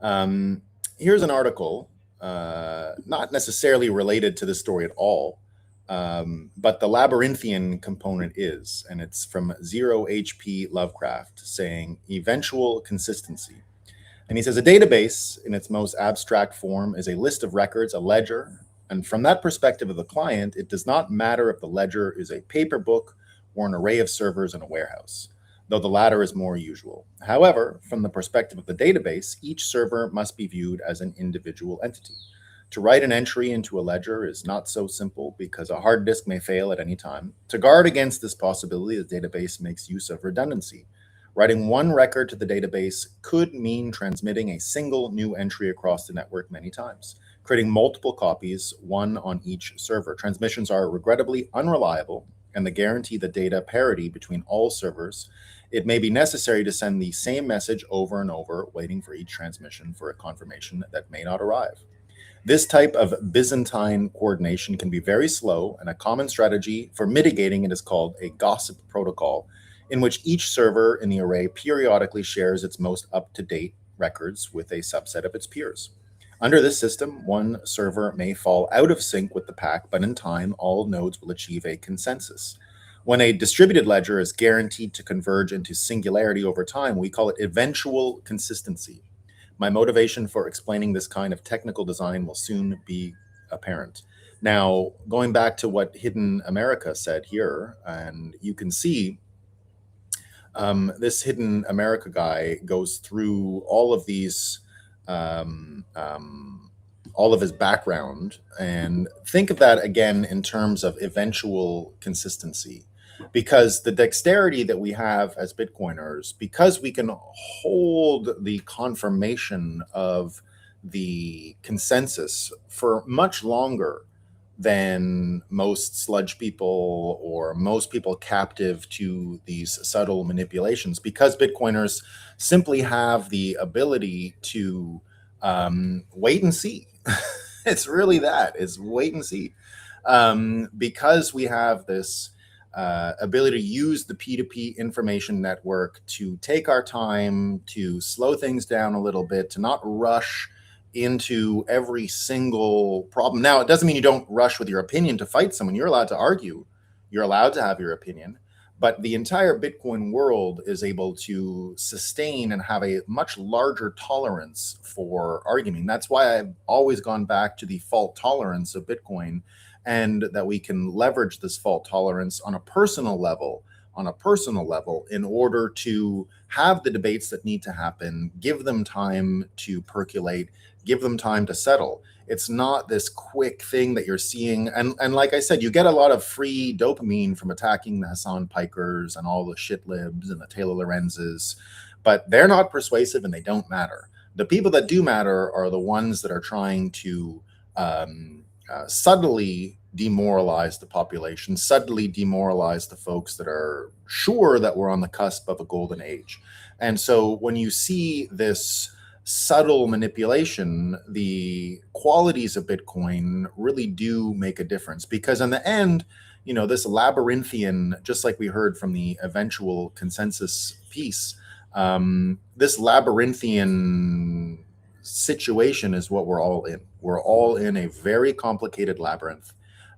Here's an article, not necessarily related to this story at all, but the labyrinthian component is, and it's from 0HP Lovecraft saying eventual consistency. And he says a database in its most abstract form is a list of records, a ledger. And from that perspective of the client, it does not matter if the ledger is a paper book or an array of servers in a warehouse, though the latter is more usual. However, from the perspective of the database, each server must be viewed as an individual entity. To write an entry into a ledger is not so simple because a hard disk may fail at any time. To guard against this possibility, the database makes use of redundancy. Writing one record to the database could mean transmitting a single new entry across the network many times, creating multiple copies, one on each server. Transmissions are regrettably unreliable, and the guarantee the data parity between all servers. It may be necessary to send the same message over and over, waiting for each transmission for a confirmation that may not arrive. This type of Byzantine coordination can be very slow, and a common strategy for mitigating it is called a gossip protocol, in which each server in the array periodically shares its most up-to-date records with a subset of its peers. Under this system, one server may fall out of sync with the pack, but in time, all nodes will achieve a consensus. When a distributed ledger is guaranteed to converge into singularity over time, we call it eventual consistency. My motivation for explaining this kind of technical design will soon be apparent. Now, going back to what Hidden America said here, and you can see this Hidden America guy goes through all of these, all of his background, and think of that again in terms of eventual consistency. because the dexterity that we have as Bitcoiners, because we can hold the confirmation of the consensus for much longer than most sludge people or most people captive to these subtle manipulations, because Bitcoiners simply have the ability to wait and see. It's really that, is wait and see. Because we have this ability to use the P2P information network to take our time, to slow things down a little bit, to not rush into every single problem. Now, it doesn't mean you don't rush with your opinion to fight someone. You're allowed to argue. You're allowed to have your opinion. But the entire Bitcoin world is able to sustain and have a much larger tolerance for arguing. That's why I've always gone back to the fault tolerance of Bitcoin, and that we can leverage this fault tolerance on a personal level, in order to have the debates that need to happen, give them time to percolate, give them time to settle. It's not this quick thing that you're seeing. And like I said, you get a lot of free dopamine from attacking the Hassan Pikers and all the shit libs and the Taylor Lorenzes, but they're not persuasive and they don't matter. The people that do matter are the ones that are trying to subtly demoralize the population, subtly demoralize the folks that are sure that we're on the cusp of a golden age. And so when you see this subtle manipulation, the qualities of Bitcoin really do make a difference, because in the end, you know, this labyrinthian, just like we heard from the eventual consensus piece, this labyrinthian situation is what we're all in. We're all in a very complicated labyrinth.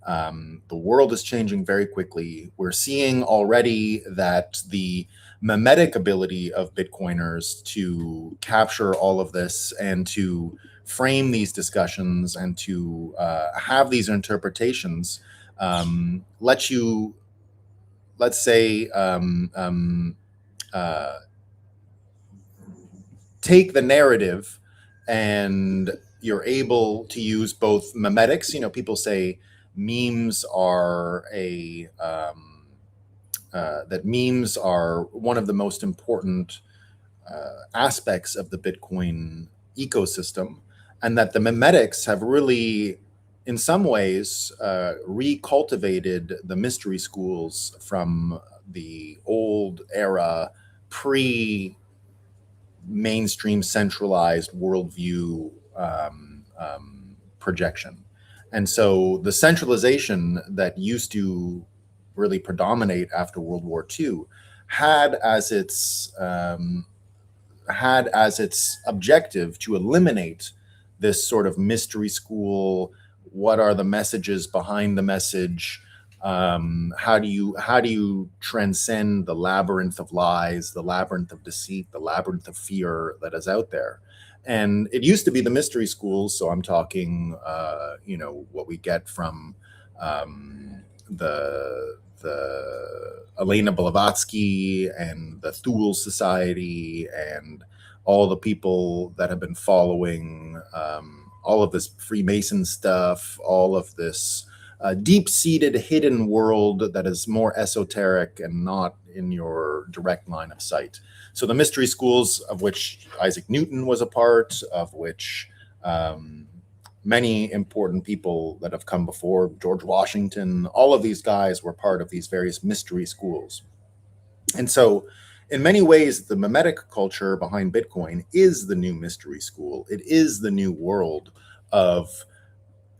The world is changing very quickly. We're seeing already that the mimetic ability of Bitcoiners to capture all of this and to frame these discussions and to have these interpretations let you, let's say, take the narrative, and you're able to use both memetics. You know, people say memes are that memes are one of the most important aspects of the Bitcoin ecosystem, and that the memetics have really, in some ways, recultivated the mystery schools from the old era, pre-mainstream centralized worldview projection. And so the centralization that used to really predominate after World War II had as its objective to eliminate this sort of mystery school. What are the messages behind the message? How do you transcend the labyrinth of lies, the labyrinth of deceit, the labyrinth of fear that is out there? And it used to be the mystery schools. So I'm talking, what we get from the Elena Blavatsky and the Thule Society and all the people that have been following all of this Freemason stuff, all of this deep-seated hidden world that is more esoteric and not in your direct line of sight. So the mystery schools, of which Isaac Newton was a part, of which many important people that have come before, George Washington, all of these guys were part of these various mystery schools. And so in many ways, the memetic culture behind Bitcoin is the new mystery school. It is the new world of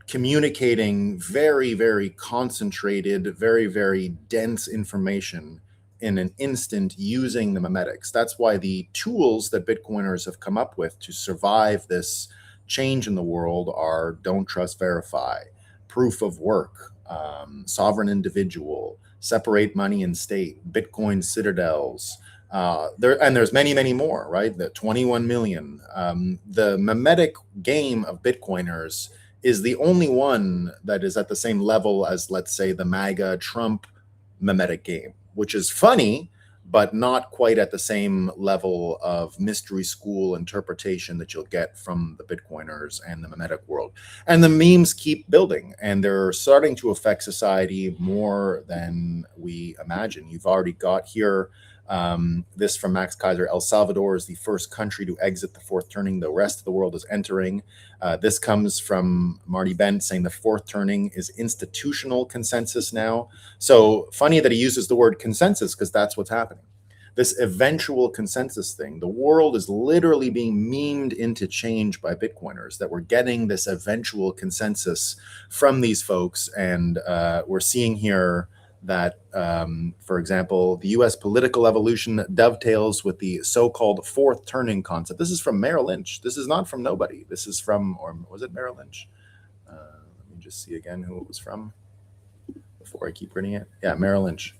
communicating very, very concentrated, very, very dense information in an instant using the memetics. That's why the tools that Bitcoiners have come up with to survive this change in the world are don't trust, verify, proof of work, sovereign individual, separate money and state, Bitcoin citadels. There's many, many more, right? The 21 million. The memetic game of Bitcoiners is the only one that is at the same level as, let's say, the MAGA Trump memetic game, which is funny, but not quite at the same level of mystery school interpretation that you'll get from the Bitcoiners and the memetic world. And the memes keep building, and they're starting to affect society more than we imagine. You've already got here this from Max Kaiser. El Salvador is the first country to exit the fourth turning. The rest of the world is entering. This comes from Marty Bent saying the fourth turning is institutional consensus now. So funny that he uses the word consensus, because that's what's happening. This eventual consensus thing, the world is literally being memed into change by Bitcoiners, that we're getting this eventual consensus from these folks. And we're seeing here that, for example, the US political evolution dovetails with the so-called fourth turning concept. This is from Merrill Lynch. This is not from nobody. This is from, or was it Merrill Lynch? Let me just see again who it was from before I keep reading it. Yeah, Merrill Lynch.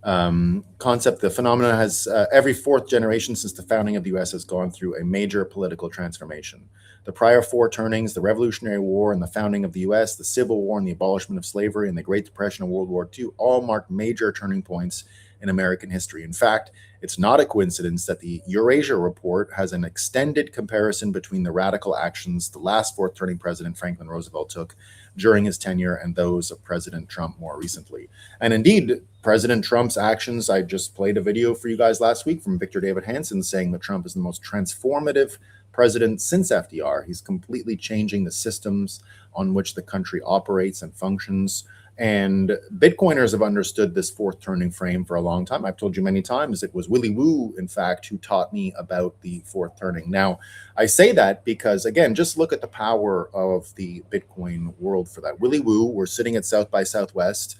Concept, the phenomena has every fourth generation since the founding of the US has gone through a major political transformation. The prior four turnings, the Revolutionary War and the founding of the US, the Civil War and the abolishment of slavery, and the Great Depression and World War II all marked major turning points in American history. In fact, it's not a coincidence that the Eurasia Report has an extended comparison between the radical actions the last fourth turning president Franklin Roosevelt took during his tenure and those of President Trump more recently. And indeed, President Trump's actions, I just played a video for you guys last week from Victor David Hanson saying that Trump is the most transformative president since FDR. He's completely changing the systems on which the country operates and functions. And Bitcoiners have understood this fourth turning frame for a long time. I've told you many times it was Willy Woo, in fact, who taught me about the fourth turning. Now, I say that because, again, just look at the power of the Bitcoin world for that. Willy Woo, we're sitting at South by Southwest.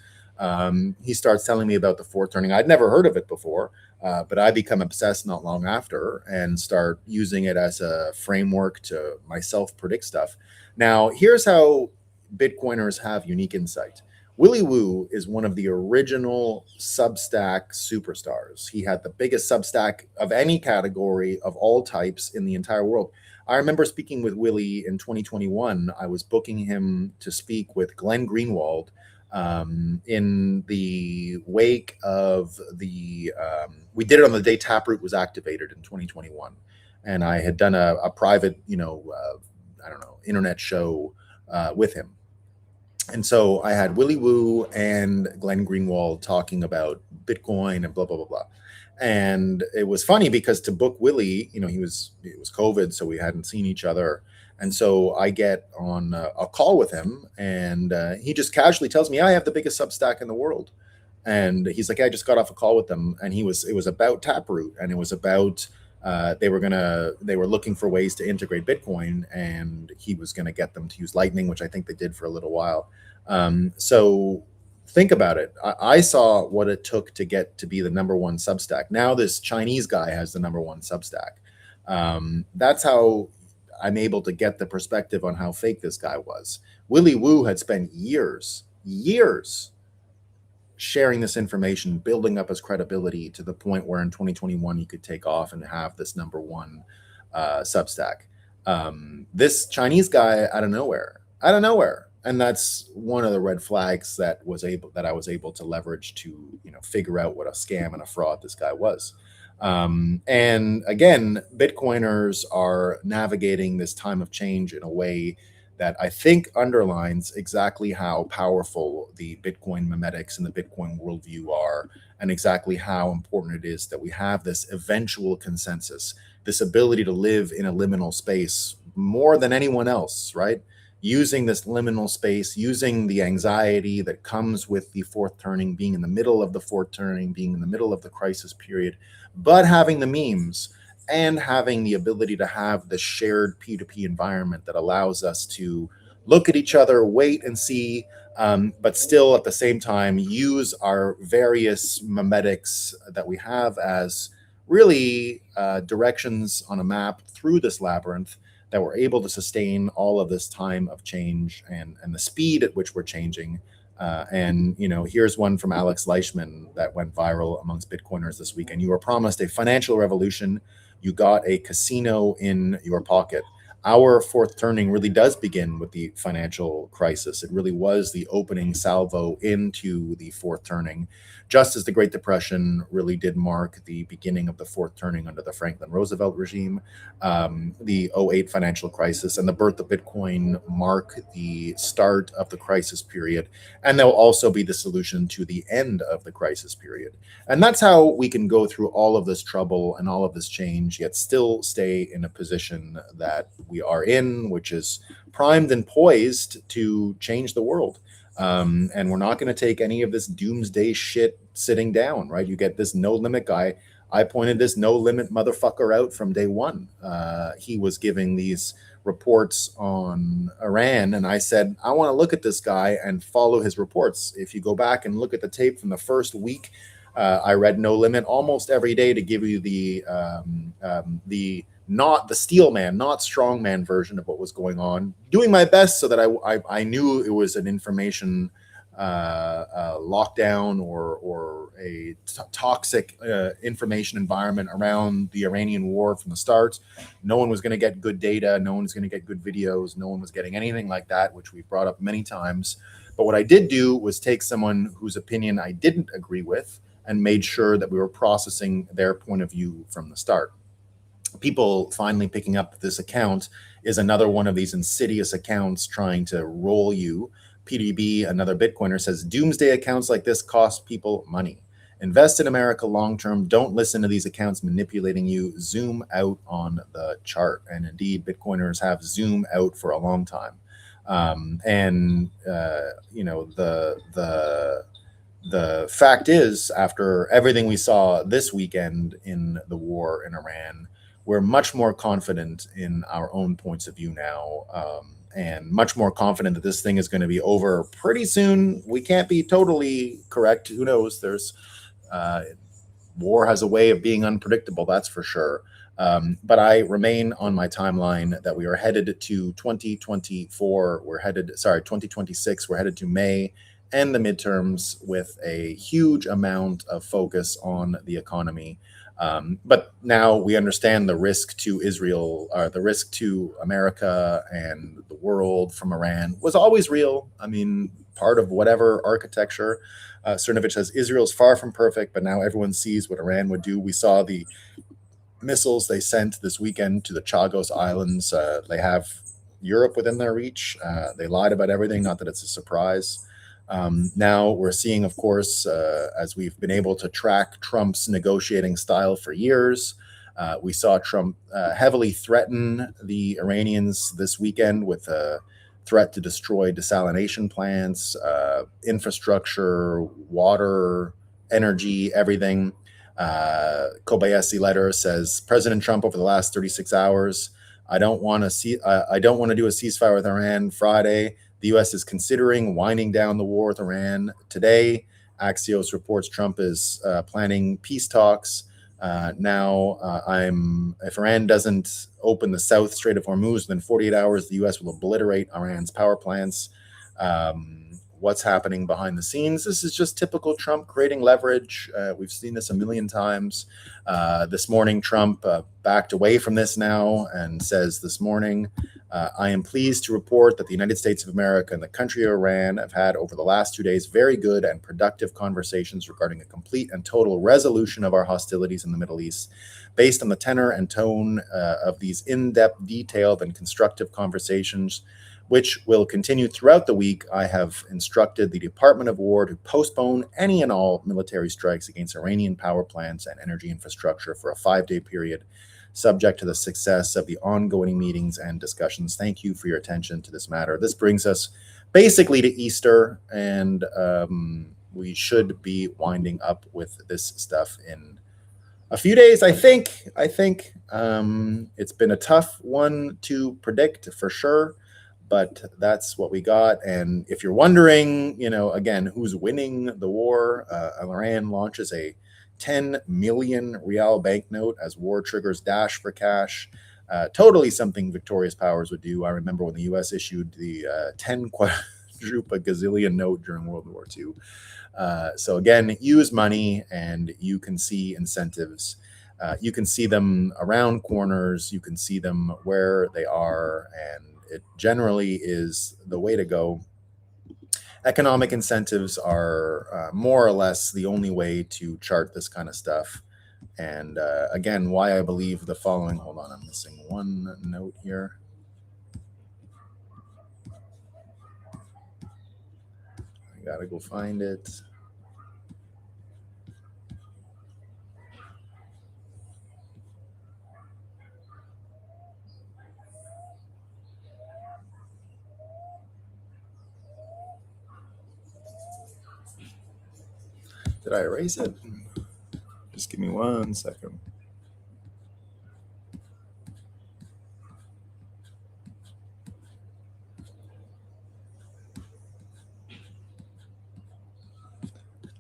He starts telling me about the fourth turning. I'd never heard of it before, but I become obsessed not long after and start using it as a framework to myself predict stuff. Now, here's how Bitcoiners have unique insight. Willy Woo is one of the original Substack superstars. He had the biggest Substack of any category of all types in the entire world. I remember speaking with Willy in 2021. I was booking him to speak with Glenn Greenwald in the wake of the, we did it on the day Taproot was activated in 2021. And I had done a private, I don't know, internet show with him. And so I had Willy Woo and Glenn Greenwald talking about Bitcoin and blah, blah, blah, blah. And it was funny because to book Willy, it was COVID, so we hadn't seen each other. And so I get on a call with him, and he just casually tells me, I have the biggest Substack in the world. And he's like, I just got off a call with them. And it was about Taproot, and it was about they were looking for ways to integrate Bitcoin, and he was going to get them to use Lightning, which I think they did for a little while. So think about it. I saw what it took to get to be the number one Substack. Now this Chinese guy has the number one Substack. That's how I'm able to get the perspective on how fake this guy was. Willy Woo had spent years sharing this information, building up his credibility to the point where in 2021 he could take off and have this number one Substack. This Chinese guy out of nowhere, and that's one of the red flags that I was able to leverage to figure out what a scam and a fraud this guy was. And again, Bitcoiners are navigating this time of change in a way that I think underlines exactly how powerful the Bitcoin memetics and the Bitcoin worldview are, and exactly how important it is that we have this eventual consensus, this ability to live in a liminal space more than anyone else, right? Using this liminal space, using the anxiety that comes with the fourth turning, being in the middle of the fourth turning, being in the middle of the crisis period, but having the memes and having the ability to have the shared P2P environment that allows us to look at each other, wait and see, but still at the same time use our various memetics that we have as really directions on a map through this labyrinth that we're able to sustain all of this time of change and the speed at which we're changing. And here's one from Alex Leishman that went viral amongst Bitcoiners this week. And you were promised a financial revolution. You got a casino in your pocket. our fourth turning really does begin with the financial crisis. It really was the opening salvo into the fourth turning, just as the Great Depression really did mark the beginning of the fourth turning under the Franklin Roosevelt regime. The '08 financial crisis and the birth of Bitcoin mark the start of the crisis period, and they'll also be the solution to the end of the crisis period. And that's how we can go through all of this trouble and all of this change, yet still stay in a position that we are in, which is primed and poised to change the world. And we're not going to take any of this doomsday shit sitting down, right? You get this no limit guy. I pointed this no limit motherfucker out from day one. He was giving these reports on Iran, and I said, I want to look at this guy and follow his reports. If you go back and look at the tape from the first week, I read No Limit almost every day to give you the not the steel man, not strongman version of what was going on, doing my best so that I knew it was an information lockdown or a toxic information environment around the Iranian war from the start. No one was going to get good data. No one was going to get good videos. No one was getting anything like that, which we've brought up many times. But what I did do was take someone whose opinion I didn't agree with and made sure that we were processing their point of view from the start. People finally picking up this account is another one of these insidious accounts trying to roll you. PDB, another Bitcoiner, says doomsday accounts like this cost people money. Invest in America long term. Don't listen to these accounts manipulating you. Zoom out on the chart. And indeed, Bitcoiners have zoomed out for a long time. The fact is, after everything we saw this weekend in the war in Iran, we're much more confident in our own points of view now, and much more confident that this thing is going to be over pretty soon. We can't be totally correct. Who knows? There's war has a way of being unpredictable, that's for sure. But I remain on my timeline that we are headed to 2024. 2026. We're headed to May and the midterms with a huge amount of focus on the economy. But now we understand the risk to Israel, the risk to America and the world from Iran was always real. I mean, part of whatever architecture. Cernovich says Israel's far from perfect, but now everyone sees what Iran would do. We saw the missiles they sent this weekend to the Chagos Islands. They have Europe within their reach. They lied about everything, not that it's a surprise. Now we're seeing, of course, as we've been able to track Trump's negotiating style for years, we saw Trump heavily threaten the Iranians this weekend with a threat to destroy desalination plants, infrastructure, water, energy, everything. Kobayashi letter says, President Trump over the last 36 hours, I don't want to do a ceasefire with Iran Friday. The U.S. is considering winding down the war with Iran today. Axios reports Trump is planning peace talks. If Iran doesn't open the South Strait of Hormuz within 48 hours, the U.S. will obliterate Iran's power plants. What's happening behind the scenes? This is just typical Trump creating leverage. We've seen this a million times. This morning, Trump backed away from this now and says this morning, I am pleased to report that the United States of America and the country of Iran have had over the last 2 days very good and productive conversations regarding a complete and total resolution of our hostilities in the Middle East. Based on the tenor and tone of these in-depth, detailed, and constructive conversations, which will continue throughout the week, I have instructed the Department of War to postpone any and all military strikes against Iranian power plants and energy infrastructure for a 5-day period, subject to the success of the ongoing meetings and discussions. Thank you for your attention to this matter. This brings us basically to Easter, and we should be winding up with this stuff in a few days, I think. It's been a tough one to predict for sure, but that's what we got. And if you're wondering, again, who's winning the war, Iran launches a 10 million rial banknote as war triggers dash for cash. Totally something victorious powers would do. I remember when the U.S. issued the 10 quadruple gazillion note during World War II. So again, use money and you can see incentives. You can see them around corners. You can see them where they are, and it generally is the way to go. Economic incentives are more or less the only way to chart this kind of stuff. And again, why I believe the following. Hold on, I'm missing one note here. I gotta go find it. Did I erase it? Just give me 1 second.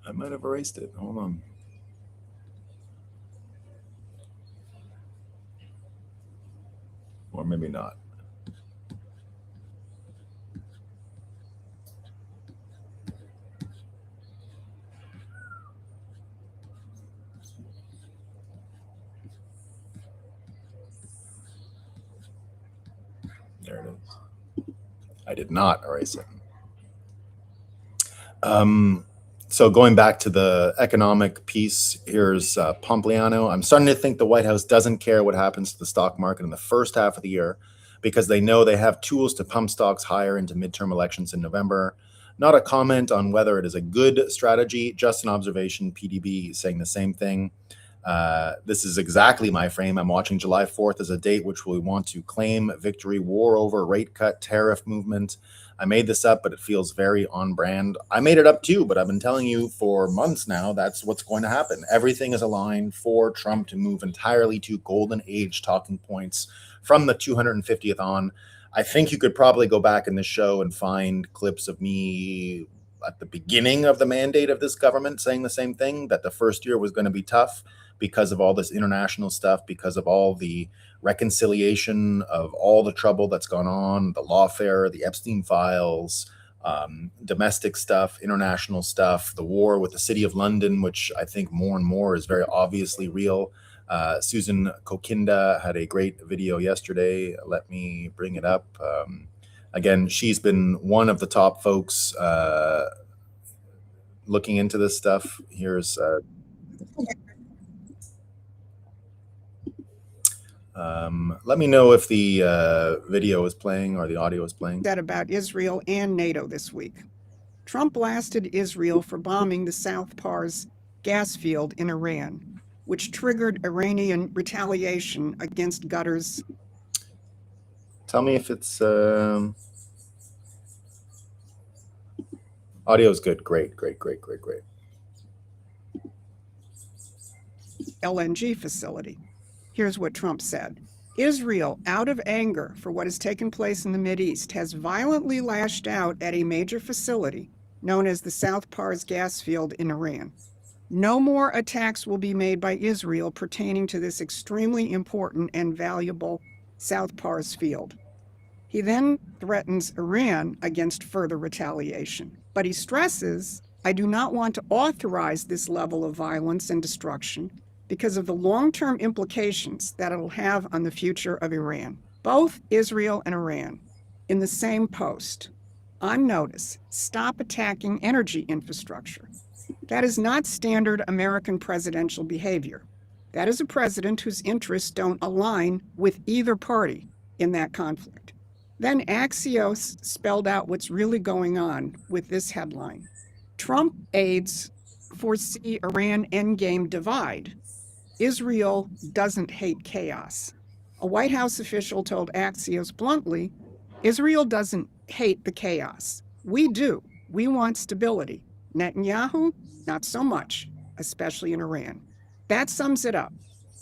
I might have erased it. Hold on. Or maybe not. There it is. I did not erase it. So going back to the economic piece, here's Pompliano. I'm starting to think the White House doesn't care what happens to the stock market in the first half of the year because they know they have tools to pump stocks higher into midterm elections in November. Not a comment on whether it is a good strategy, just an observation. PDB saying the same thing. This is exactly my frame. I'm watching July 4th as a date which we want to claim victory, war over, rate cut, tariff movement. I made this up, but it feels very on brand. I made it up too, but I've been telling you for months now that's what's going to happen. Everything is aligned for Trump to move entirely to golden age talking points from the 250th on. I think you could probably go back in the show and find clips of me at the beginning of the mandate of this government saying the same thing, that the first year was going to be tough because of all this international stuff, because of all the reconciliation of all the trouble that's gone on, the lawfare, the Epstein files, domestic stuff, international stuff, the war with the City of London, which I think more and more is very obviously real. Susan Kokinda had a great video yesterday. Let me bring it up. Again, she's been one of the top folks looking into this stuff. Here's let me know if the video is playing or the audio is playing. Said about Israel and NATO this week. Trump blasted Israel for bombing the South Pars gas field in Iran, which triggered Iranian retaliation against Qatar's. Tell me if it's audio is good. Great. LNG facility. Here's what Trump said. Israel, out of anger for what has taken place in the Mideast, has violently lashed out at a major facility known as the South Pars gas field in Iran. No more attacks will be made by Israel pertaining to this extremely important and valuable South Pars field. He then threatens Iran against further retaliation. But he stresses, I do not want to authorize this level of violence and destruction because of the long-term implications that it'll have on the future of Iran. Both Israel and Iran, in the same post, on notice, stop attacking energy infrastructure. That is not standard American presidential behavior. That is a president whose interests don't align with either party in that conflict. Then Axios spelled out what's really going on with this headline. Trump aides foresee Iran endgame divide. Israel doesn't hate chaos. A White House official told Axios bluntly, Israel doesn't hate the chaos. We do. We want stability. Netanyahu, not so much, especially in Iran. That sums it up.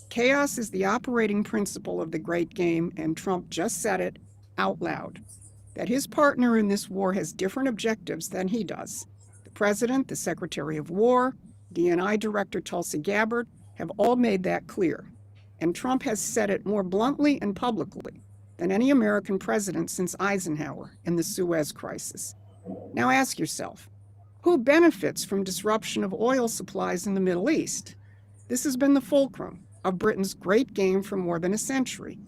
Chaos is the operating principle of the great game, and Trump just said it out loud, that his partner in this war has different objectives than he does. The president, the Secretary of War, DNI Director Tulsi Gabbard have all made that clear. And Trump has said it more bluntly and publicly than any American president since Eisenhower in the Suez Crisis. Now ask yourself, who benefits from disruption of oil supplies in the Middle East? This has been the fulcrum. of Britain's great game for more than a century.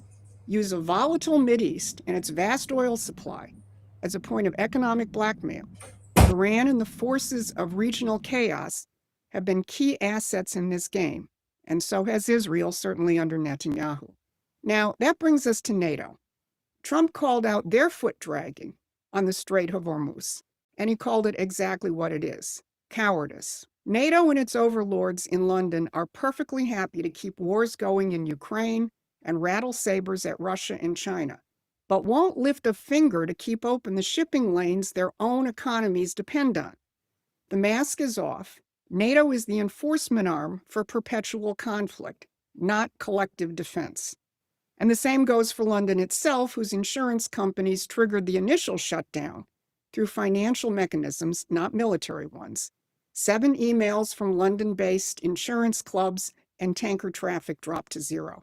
Use a volatile Mideast and its vast oil supply as a point of economic blackmail. Iran and the forces of regional chaos have been key assets in this game, and so has Israel, certainly under Netanyahu. Now, that brings us to NATO. Trump called out their foot dragging on the Strait of Hormuz, and he called it exactly what it is: cowardice. NATO and its overlords in London are perfectly happy to keep wars going in Ukraine and rattle sabers at Russia and China, but won't lift a finger to keep open the shipping lanes their own economies depend on. The mask is off. NATO is the enforcement arm for perpetual conflict, not collective defense. And the same goes for London itself, whose insurance companies triggered the initial shutdown through financial mechanisms, not military ones. 7 emails from London-based insurance clubs and tanker traffic dropped to 0.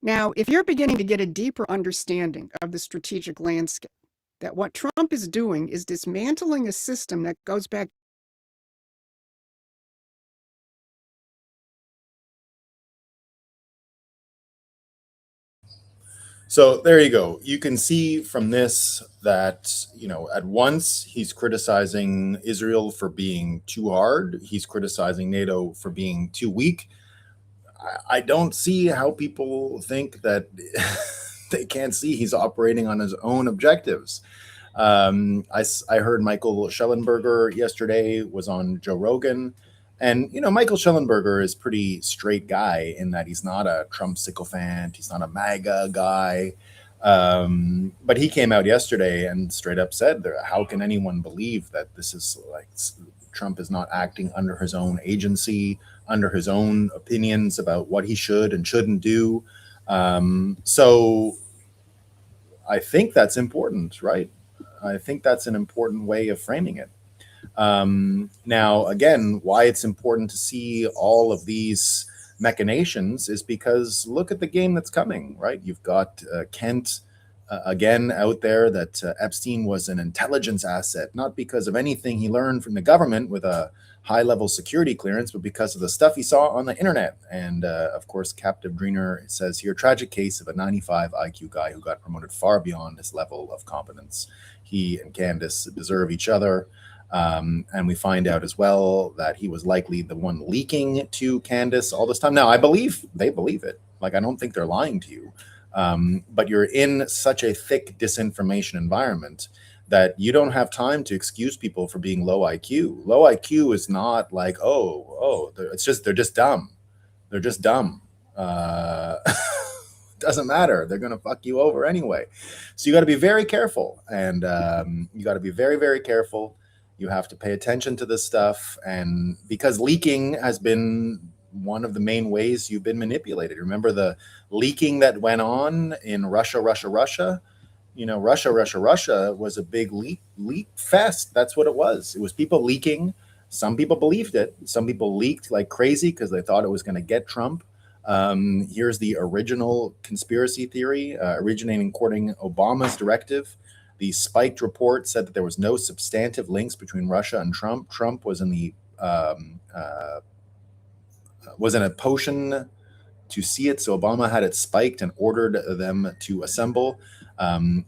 Now, if you're beginning to get a deeper understanding of the strategic landscape, that what Trump is doing is dismantling a system that goes back. So there you go. You can see from this that, at once he's criticizing Israel for being too hard. He's criticizing NATO for being too weak. I don't see how people think that they can't see he's operating on his own objectives. I heard Michael Schellenberger yesterday was on Joe Rogan. And, Michael Schellenberger is pretty straight guy in that he's not a Trump sycophant. He's not a MAGA guy. But he came out yesterday and straight up said, how can anyone believe that this is like Trump is not acting under his own agency, under his own opinions about what he should and shouldn't do? So I think that's important, right? I think that's an important way of framing it. Now, again, why it's important to see all of these machinations is because look at the game that's coming, right? You've got Kent again out there that Epstein was an intelligence asset, not because of anything he learned from the government with a high-level security clearance, but because of the stuff he saw on the internet. And of course, Captive Dreener says here, tragic case of a 95 IQ guy who got promoted far beyond his level of competence. He and Candace deserve each other. And we find out as well that he was likely the one leaking to Candace all this time. Now, they believe it. Like, I don't think they're lying to you. But you're in such a thick disinformation environment that you don't have time to excuse people for being low IQ. Low IQ is not like, they're just dumb. They're just dumb. Doesn't matter. They're going to fuck you over anyway. So you got to be very careful. And you got to be very, very careful. You have to pay attention to this stuff. And because leaking has been one of the main ways you've been manipulated. Remember the leaking that went on in Russia? Russia was a big leak fest. That's what it was. It was people leaking. Some people believed it. Some people leaked like crazy because they thought it was going to get Trump. Here's the original conspiracy theory, originating according Obama's directive. The spiked report said that there was no substantive links between Russia and Trump. Trump was in the was in a potion to see it, so Obama had it spiked and ordered them to assemble.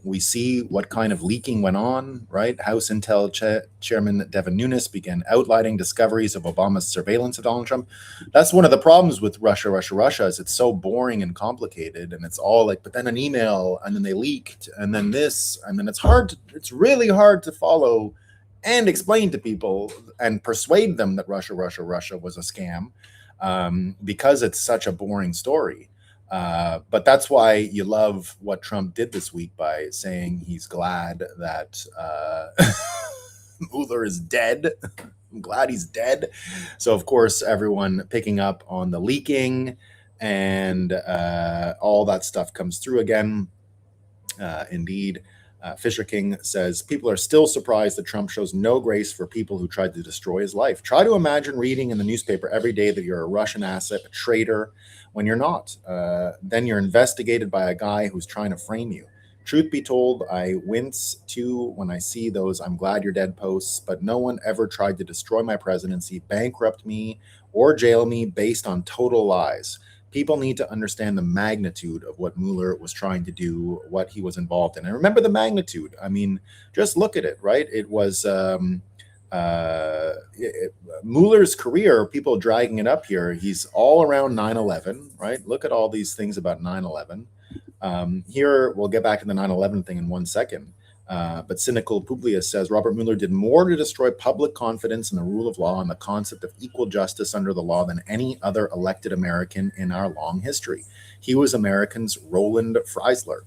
We see what kind of leaking went on, right? House Intel Chairman Devin Nunes began outlining discoveries of Obama's surveillance of Donald Trump. That's one of the problems with Russia is it's so boring and complicated, and it's all like, but then an email, and then they leaked, and then this, and then it's really hard to follow and explain to people and persuade them that Russia was a scam. Because it's such a boring story. But that's why you love what Trump did this week by saying he's glad that Mueller is dead. I'm glad he's dead. So, of course, everyone picking up on the leaking and all that stuff comes through again. Indeed. Fisher King says, people are still surprised that Trump shows no grace for people who tried to destroy his life. Try to imagine reading in the newspaper every day that you're a Russian asset, a traitor, when you're not. Then you're investigated by a guy who's trying to frame you. Truth be told, I wince too when I see those I'm glad you're dead posts, but no one ever tried to destroy my presidency, bankrupt me, or jail me based on total lies. People need to understand the magnitude of what Mueller was trying to do, what he was involved in. And remember the magnitude. I mean, just look at it, right? It was Mueller's career, people dragging it up here. He's all around 9/11, right? Look at all these things about 9/11. Here, we'll get back to the 9/11 thing in 1 second. But cynical Publius says Robert Mueller did more to destroy public confidence in the rule of law and the concept of equal justice under the law than any other elected American in our long history. He was Americans' Roland Freisler.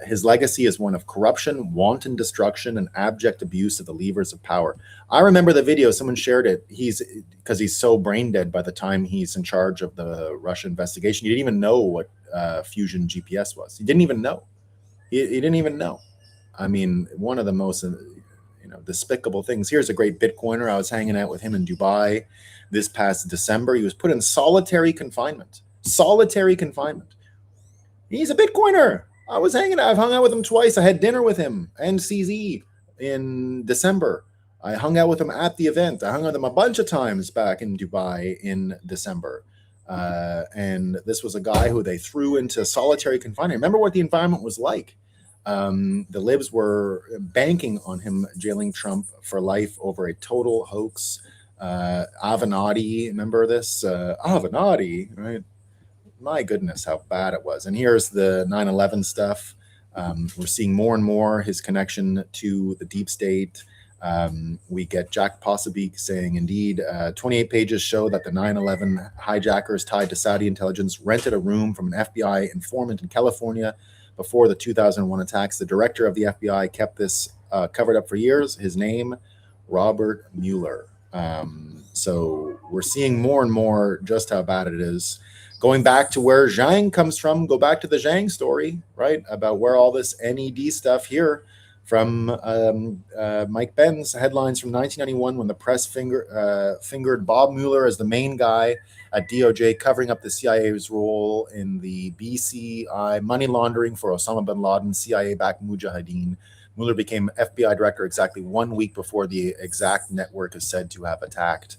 His legacy is one of corruption, wanton destruction, and abject abuse of the levers of power. I remember the video, someone shared it. Because he's so brain dead by the time he's in charge of the Russia investigation. He didn't even know what Fusion GPS was. He didn't even know. He didn't even know. I mean, one of the most despicable things. Here's a great Bitcoiner. I was hanging out with him in Dubai this past December. He was put in solitary confinement. Solitary confinement. He's a Bitcoiner. I've hung out with him twice. I had dinner with him and CZ in December. I hung out with him at the event. I hung out with him a bunch of times back in Dubai in December. And this was a guy who they threw into solitary confinement. Remember what the environment was like. The libs were banking on him jailing Trump for life over a total hoax. Avenatti, remember this? Avenatti, right? My goodness, how bad it was. And here's the 9/11 stuff. We're seeing more and more his connection to the deep state. We get Jack Posobiec saying, indeed, 28 pages show that the 9/11 hijackers tied to Saudi intelligence rented a room from an FBI informant in California before the 2001 attacks. The director of the FBI kept this covered up for years. His name, Robert Mueller. So we're seeing more and more just how bad it is. Going back to where Zhang comes from, go back to the Zhang story, right? About where all this NED stuff here from Mike Ben's headlines from 1991 when the press fingered Bob Mueller as the main guy at DOJ covering up the CIA's role in the BCI money laundering for Osama bin Laden, CIA-backed Mujahideen. Mueller became FBI director exactly 1 week before the exact network is said to have attacked.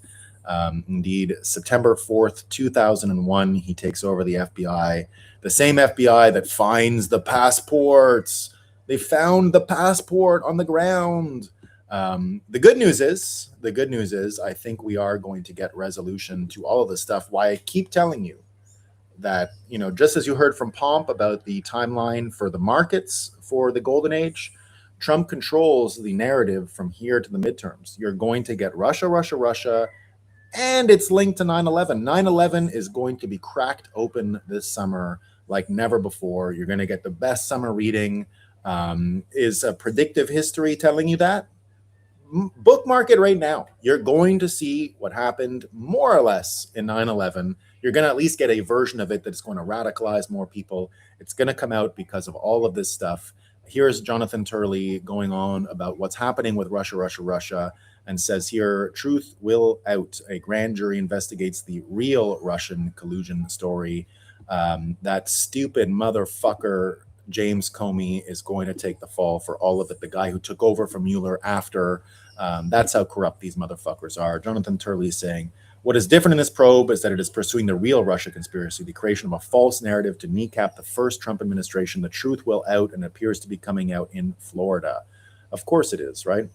Indeed, September 4th, 2001, he takes over the FBI, the same FBI that finds the passports. They found the passport on the ground. The good news is, I think we are going to get resolution to all of this stuff. Why I keep telling you that, just as you heard from Pomp about the timeline for the markets for the golden age, Trump controls the narrative from here to the midterms. You're going to get Russia, Russia, Russia, and it's linked to 9/11. 9/11 is going to be cracked open this summer like never before. You're going to get the best summer reading. Is a predictive history telling you that? Bookmark it right now. You're going to see what happened more or less in 9/11. You're going to at least get a version of it that's going to radicalize more people. It's going to come out because of all of this stuff. Here's Jonathan Turley going on about what's happening with Russia, Russia, Russia, and says here, truth will out. A grand jury investigates the real Russian collusion story. That stupid motherfucker James Comey is going to take the fall for all of it. The guy who took over from Mueller after. That's how corrupt these motherfuckers are. Jonathan Turley is saying, what is different in this probe is that it is pursuing the real Russia conspiracy, the creation of a false narrative to kneecap the first Trump administration. The truth will out and appears to be coming out in Florida. Of course it is, right?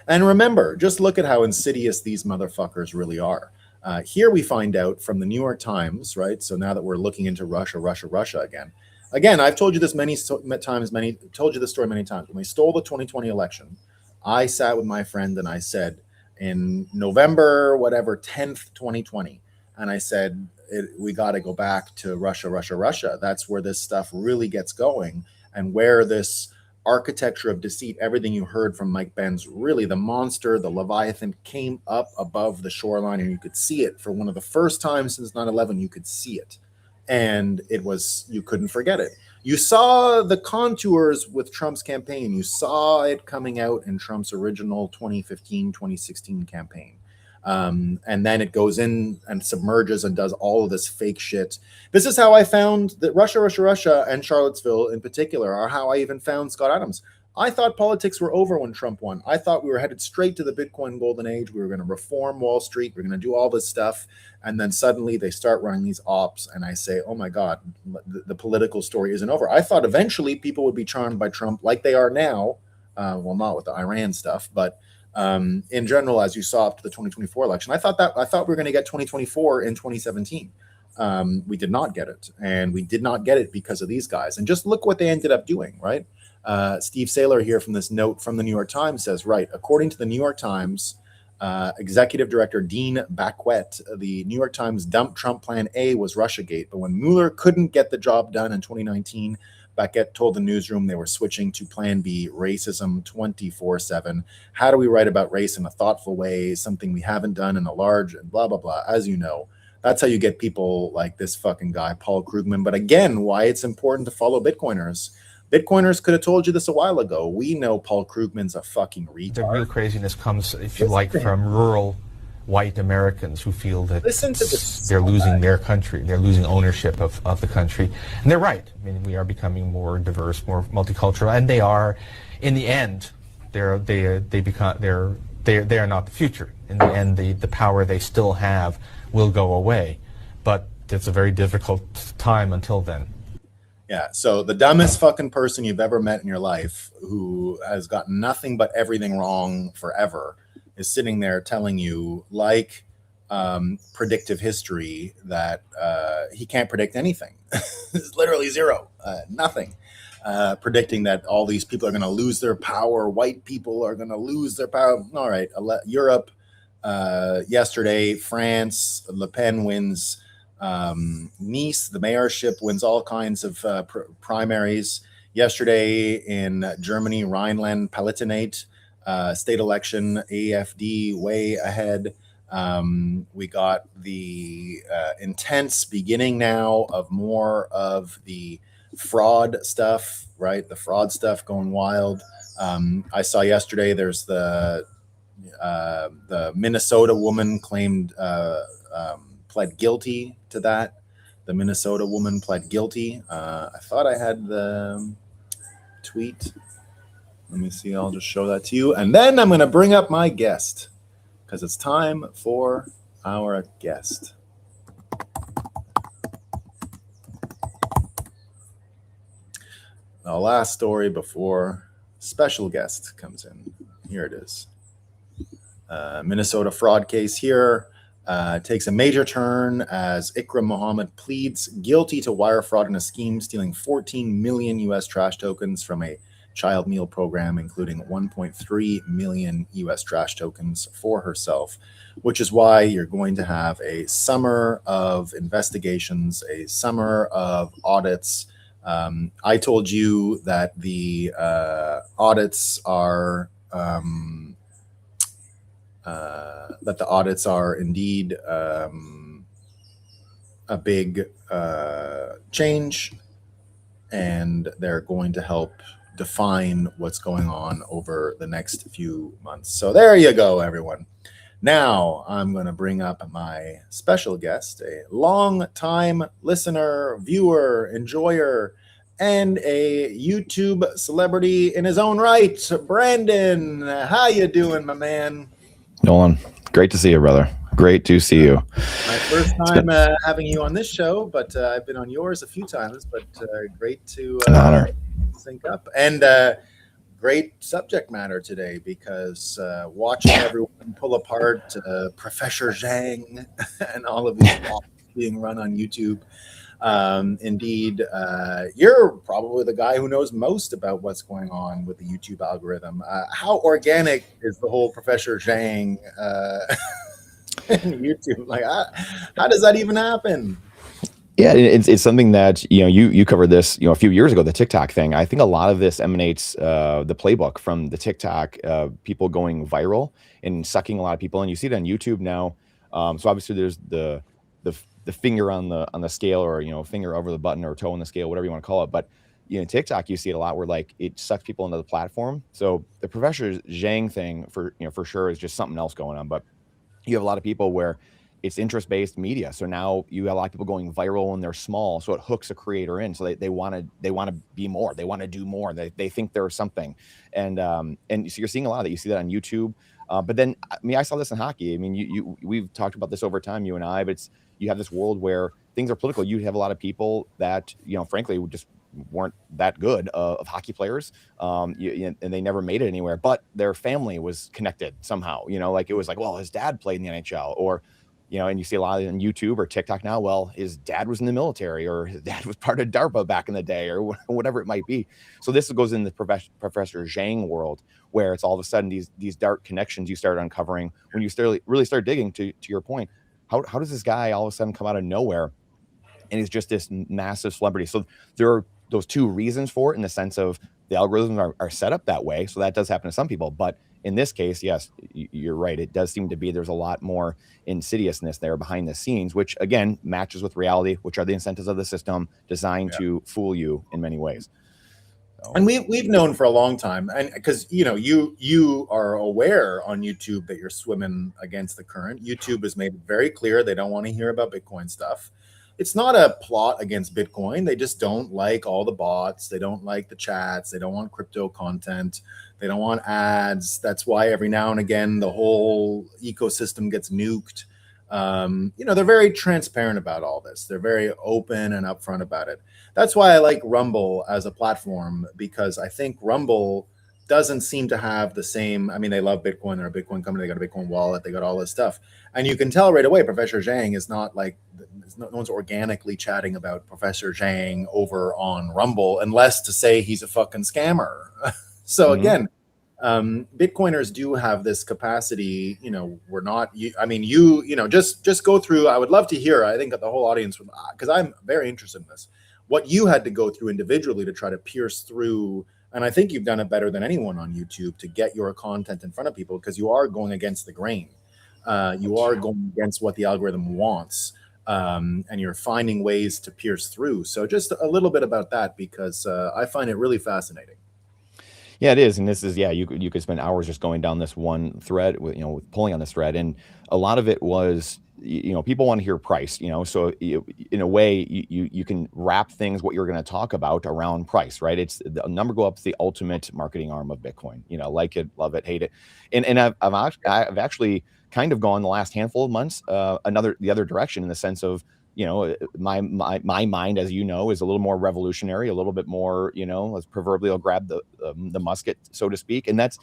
And remember, just look at how insidious these motherfuckers really are. Here we find out from the New York Times, right? So now that we're looking into Russia, Russia, Russia again. Again, I've told you this told you this story many times. When they stole the 2020 election, I sat with my friend and I said, in November, 10th, 2020, and I said, we got to go back to Russia, Russia, Russia. That's where this stuff really gets going, and where this architecture of deceit, everything you heard from Mike Benz, really the monster, the Leviathan, came up above the shoreline, and you could see it for one of the first times since 9/11. You could see it. And you couldn't forget it. You saw the contours with Trump's campaign. You saw it coming out in Trump's original 2015, 2016 campaign. And then it goes in and submerges and does all of this fake shit. This is how I found that Russia, Russia, Russia, and Charlottesville in particular are how I even found Scott Adams. I thought politics were over when Trump won. I thought we were headed straight to the Bitcoin golden age. We were going to reform Wall Street. We're going to do all this stuff. And then suddenly they start running these ops. And I say, oh my God, the political story isn't over. I thought eventually people would be charmed by Trump like they are now. Well, not with the Iran stuff, but in general, as you saw up to the 2024 election, I thought we were going to get 2024 in 2017. We did not get it. And we did not get it because of these guys. And just look what they ended up doing, right? Steve Saylor here from this note from the New York Times says, right, according to the New York Times, executive director Dean Baquet, the New York Times dumped Trump Plan A was Russiagate. But when Mueller couldn't get the job done in 2019, Baquet told the newsroom they were switching to Plan B, racism 24/7. How do we write about race in a thoughtful way, something we haven't done in a large and blah, blah, blah. As you know, that's how you get people like this fucking guy, Paul Krugman. But again, why it's important to follow Bitcoiners. Bitcoiners could have told you this a while ago. We know Paul Krugman's a fucking retard. The real craziness comes, if you like, from rural white Americans who feel that they're losing their country, they're losing ownership of the country. And they're right. I mean, we are becoming more diverse, more multicultural, and they are, in the end, they are not the future. In the end, the power they still have will go away. But it's a very difficult time until then. Yeah, so the dumbest fucking person you've ever met in your life, who has got nothing but everything wrong forever, is sitting there telling you, like predictive history, that he can't predict anything. It's literally zero, nothing. Predicting that all these people are going to lose their power, white people are going to lose their power. All right, Europe, yesterday, France, Le Pen wins. Nice, the mayorship, wins all kinds of primaries. Yesterday in Germany, Rhineland-Palatinate, state election, AfD way ahead. We got the intense beginning now of more of the fraud stuff, right? The fraud stuff going wild. I saw yesterday there's the Minnesota woman pled guilty to that. The Minnesota woman pled guilty. I thought I had the tweet. Let me see. I'll just show that to you. And then I'm going to bring up my guest because it's time for our guest. The last story before special guest comes in. Here it is. Minnesota fraud case here. Takes a major turn as Ikram Mohammed pleads guilty to wire fraud in a scheme stealing 14 million U.S. trash tokens from a child meal program, including 1.3 million U.S. trash tokens for herself, which is why you're going to have a summer of investigations, a summer of audits. I told you that the audits are indeed a big change, and they're going to help define what's going on over the next few months. So there you go, everyone. Now I'm going to bring up my special guest, a long-time listener, viewer, enjoyer, and a YouTube celebrity in his own right, Brandon. How you doing, my man? Nolan, great to see you, brother. Great to see you. My first time having you on this show, but I've been on yours a few times, but great to an honor. Sync up. And great subject matter today, because watching everyone pull apart Professor Zhang and all of these blogs being run on YouTube. Indeed, you're probably the guy who knows most about what's going on with the YouTube algorithm. How organic is the whole Professor Zhang YouTube? Like, how does that even happen? Yeah, it's something that you covered this a few years ago, the TikTok thing. I think a lot of this emanates the playbook from the TikTok people going viral and sucking a lot of people, and you see it on YouTube now. So obviously there's the finger on the scale, or finger over the button, or toe on the scale, whatever you want to call it. But TikTok, you see it a lot where like it sucks people into the platform. So the Professor Zhang thing for sure is just something else going on. But you have a lot of people where it's interest-based media. So now you have a lot of people going viral and they're small, so it hooks a creator in. So they want to be more. They want to do more. They think they're something, and so you're seeing a lot of that. You see that on YouTube, but then I mean, I saw this in hockey. I mean, we've talked about this over time, you and I. But you have this world where things are political. You have a lot of people that, frankly, just weren't that good of hockey players, and they never made it anywhere, but their family was connected somehow. Like it was like, well, his dad played in the NHL, or and you see a lot on YouTube or TikTok now, well, his dad was in the military, or his dad was part of DARPA back in the day, or whatever it might be. So this goes in the Professor Zhang world, where it's all of a sudden these dark connections you start uncovering when you really start digging. To your point, how does this guy all of a sudden come out of nowhere and he's just this massive celebrity? So there are those two reasons for it, in the sense of the algorithms are set up that way. So that does happen to some people. But in this case, yes, you're right. It does seem to be there's a lot more insidiousness there behind the scenes, which again matches with reality, which are the incentives of the system designed to fool you in many ways. So. And we've known for a long time, and because you are aware on YouTube that you're swimming against the current. YouTube has made it very clear they don't want to hear about Bitcoin stuff. It's not a plot against Bitcoin. They just don't like all the bots. They don't like the chats. They don't want crypto content. They don't want ads. That's why every now and again, the whole ecosystem gets nuked. They're very transparent about all this. They're very open and upfront about it. That's why I like Rumble as a platform, because I think Rumble doesn't seem to have the same. I mean, they love Bitcoin. They're a Bitcoin company. They got a Bitcoin wallet. They got all this stuff. And you can tell right away, Professor Zhang is not like, no one's organically chatting about Professor Zhang over on Rumble, unless to say he's a fucking scammer. So again, Bitcoiners do have this capacity. We're not, just go through. I would love to hear, I think, that the whole audience would, because I'm very interested in this, what you had to go through individually to try to pierce through. And I think you've done it better than anyone on YouTube to get your content in front of people, because you are going against the grain. You are going against what the algorithm wants, and you're finding ways to pierce through. So just a little bit about that, because I find it really fascinating. Yeah, it is. And this is, you could spend hours just going down this one thread, with pulling on this thread. And a lot of it was, people want to hear price, so in a way you can wrap things, what you're going to talk about, around price, right? It's the number go up, it's the ultimate marketing arm of Bitcoin, like it, love it, hate it. And I've actually kind of gone the last handful of months, the other direction, in the sense of, my mind, as is a little more revolutionary, a little bit more, let's proverbially grab the musket, so to speak. And that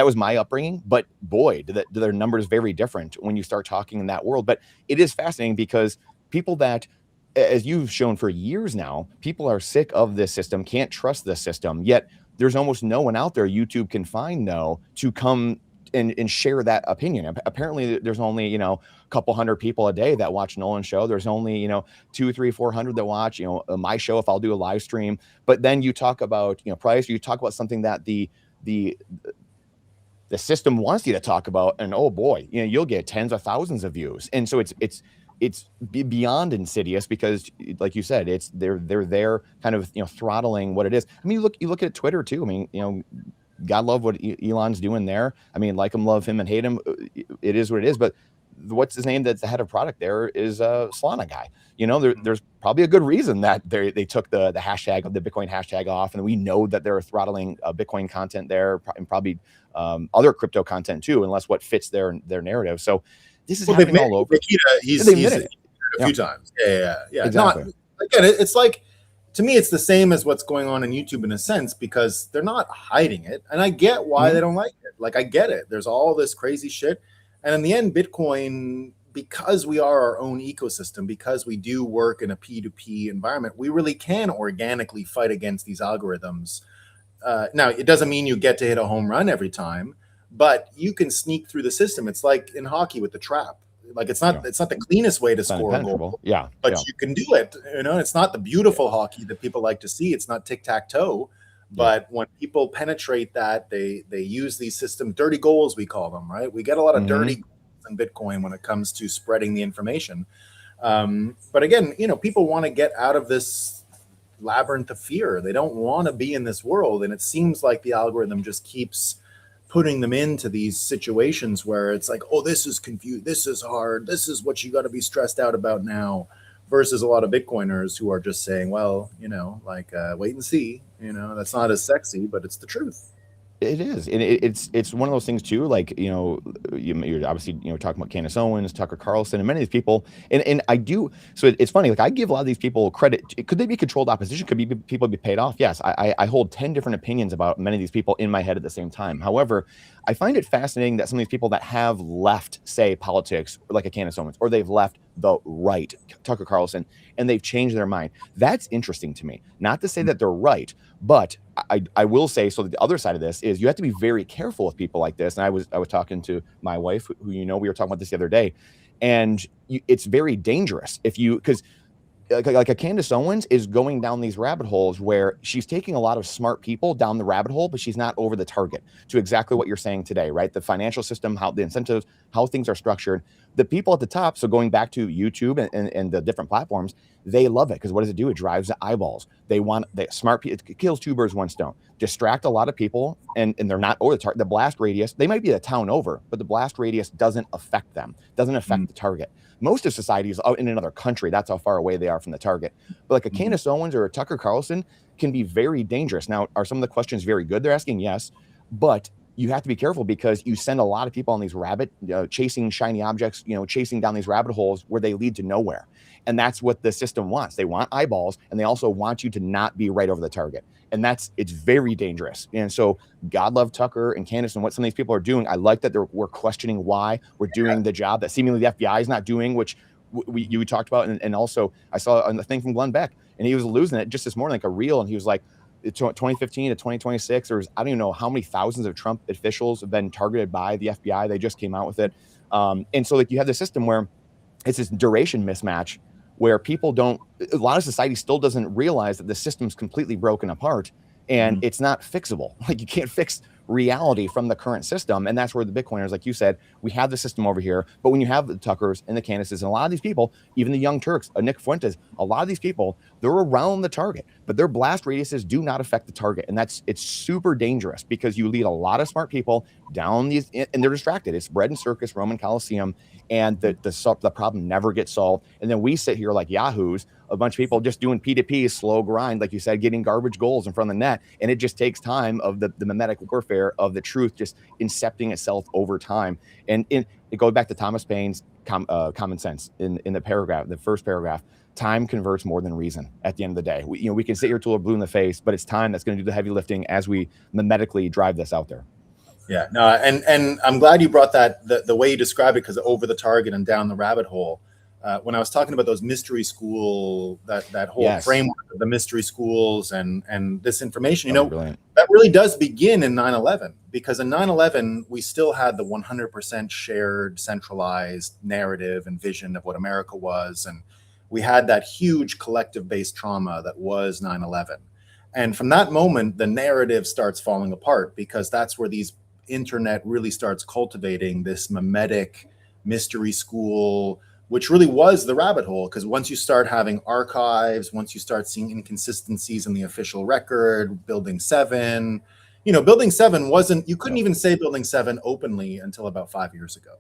was my upbringing. But boy, do their numbers very different when you start talking in that world. But it is fascinating, because people that, as you've shown for years now, people are sick of this system, can't trust this system. Yet there's almost no one out there YouTube can find to come and share that opinion. Apparently there's only, a couple hundred people a day that watch Nolan show. There's only, 200, 300, 400 that watch, my show, if I'll do a live stream. But then you talk about, price, you talk about something that the system wants you to talk about, and oh boy, you'll get tens of thousands of views. And so it's beyond insidious, because like you said, they're kind of, throttling what it is. I mean, you look at Twitter too. I mean, God love what Elon's doing there. I mean, like him, love him, and hate him. It is what it is. But what's his name? That's the head of product there is Solana guy. There's probably a good reason that they took the hashtag of the Bitcoin hashtag off, and we know that they're throttling Bitcoin content there, and probably other crypto content too, unless what fits their narrative. So this is happening all over. He's a few times. Yeah. Exactly. Again, it's like, to me, it's the same as what's going on in YouTube in a sense, because they're not hiding it. And I get why they don't like it. Like, I get it. There's all this crazy shit. And in the end, Bitcoin, because we are our own ecosystem, because we do work in a P2P environment, we really can organically fight against these algorithms. Now, it doesn't mean you get to hit a home run every time, but you can sneak through the system. It's like in hockey with the trap. Like, it's not the cleanest way to score a goal. Yeah. But you can do it. It's not the beautiful hockey that people like to see. It's not tic-tac-toe. But when people penetrate that, they use these systems, dirty goals, we call them, right? We get a lot of dirty goals in Bitcoin when it comes to spreading the information. But again, people want to get out of this labyrinth of fear. They don't want to be in this world. And it seems like the algorithm just keeps putting them into these situations where it's like, oh, this is confused, this is hard, this is what you got to be stressed out about now, versus a lot of Bitcoiners who are just saying, well, like wait and see, that's not as sexy, but it's the truth. It is, and it's one of those things too. Like you're obviously talking about Candace Owens, Tucker Carlson, and many of these people. And I do. So it's funny. Like I give a lot of these people credit. Could they be controlled opposition? Could be people be paid off? Yes. I hold 10 different opinions about many of these people in my head at the same time. However, I find it fascinating that some of these people that have left, say, politics, like a Candace Owens, or they've left the right, Tucker Carlson, and they've changed their mind. That's interesting to me. Not to say that they're right, but I will say, so the other side of this is you have to be very careful with people like this. And I was talking to my wife, who we were talking about this the other day, and it's very dangerous because like a Candace Owens is going down these rabbit holes where she's taking a lot of smart people down the rabbit hole, but she's not over the target to exactly what you're saying today, right? The financial system, how the incentives, how things are structured. The people at the top, so going back to YouTube and the different platforms, they love it because what does it do? It drives the eyeballs. Smart people. It kills two birds, one stone. Distract a lot of people, and they're not over the target. The blast radius, they might be a town over, but the blast radius doesn't affect them, doesn't affect the target. Most of society is out in another country. That's how far away they are from the target. But like a Candace Owens or a Tucker Carlson can be very dangerous. Now, are some of the questions very good? They're asking, yes, but you have to be careful because you send a lot of people on these chasing shiny objects, chasing down these rabbit holes where they lead to nowhere. And that's what the system wants. They want eyeballs, and they also want you to not be right over the target. And it's very dangerous. And so God love Tucker and Candace and what some of these people are doing. I like that we're questioning why we're doing the job that seemingly the FBI is not doing, which you talked about. And also I saw a thing from Glenn Beck, and he was losing it just this morning, like a reel. And he was like, 2015 to 2026, there's I don't even know how many thousands of Trump officials have been targeted by the FBI. They just came out with it. And so like you have this system where it's this duration mismatch where a lot of society still doesn't realize that the system's completely broken apart and it's not fixable. Like you can't fix reality from the current system. And that's where the Bitcoiners, like you said, we have the system over here. But when you have the Tuckers and the Candaces and a lot of these people, even the Young Turks, Nick Fuentes, a lot of these people, they're around the target, but their blast radiuses do not affect the target. And it's super dangerous because you lead a lot of smart people down these, and they're distracted. It's bread and circus, Roman Coliseum, and the problem never gets solved. And then we sit here like yahoos, a bunch of people just doing P2P, slow grind, like you said, getting garbage goals in front of the net. And it just takes time of the mimetic warfare of the truth just incepting itself over time. And it goes back to Thomas Paine's common sense in the first paragraph. Time converts more than reason at the end of the day. We can sit here till we're blue in the face, but it's time that's going to do the heavy lifting as we mimetically drive this out there. Yeah, no, and I'm glad you brought that, the way you described it, because over the target and down the rabbit hole. When I was talking about those mystery school, that whole framework of the mystery schools and this information, that really does begin in 9/11, because in 9/11 we still had the 100% shared, centralized narrative and vision of what America was, and we had that huge collective-based trauma that was 9/11. And from that moment, the narrative starts falling apart, because that's where these internet really starts cultivating this mimetic mystery school, which really was the rabbit hole. Because once you start having archives, once you start seeing inconsistencies in the official record, Building 7, Building 7 wasn't, you couldn't even say Building 7 openly until about 5 years ago.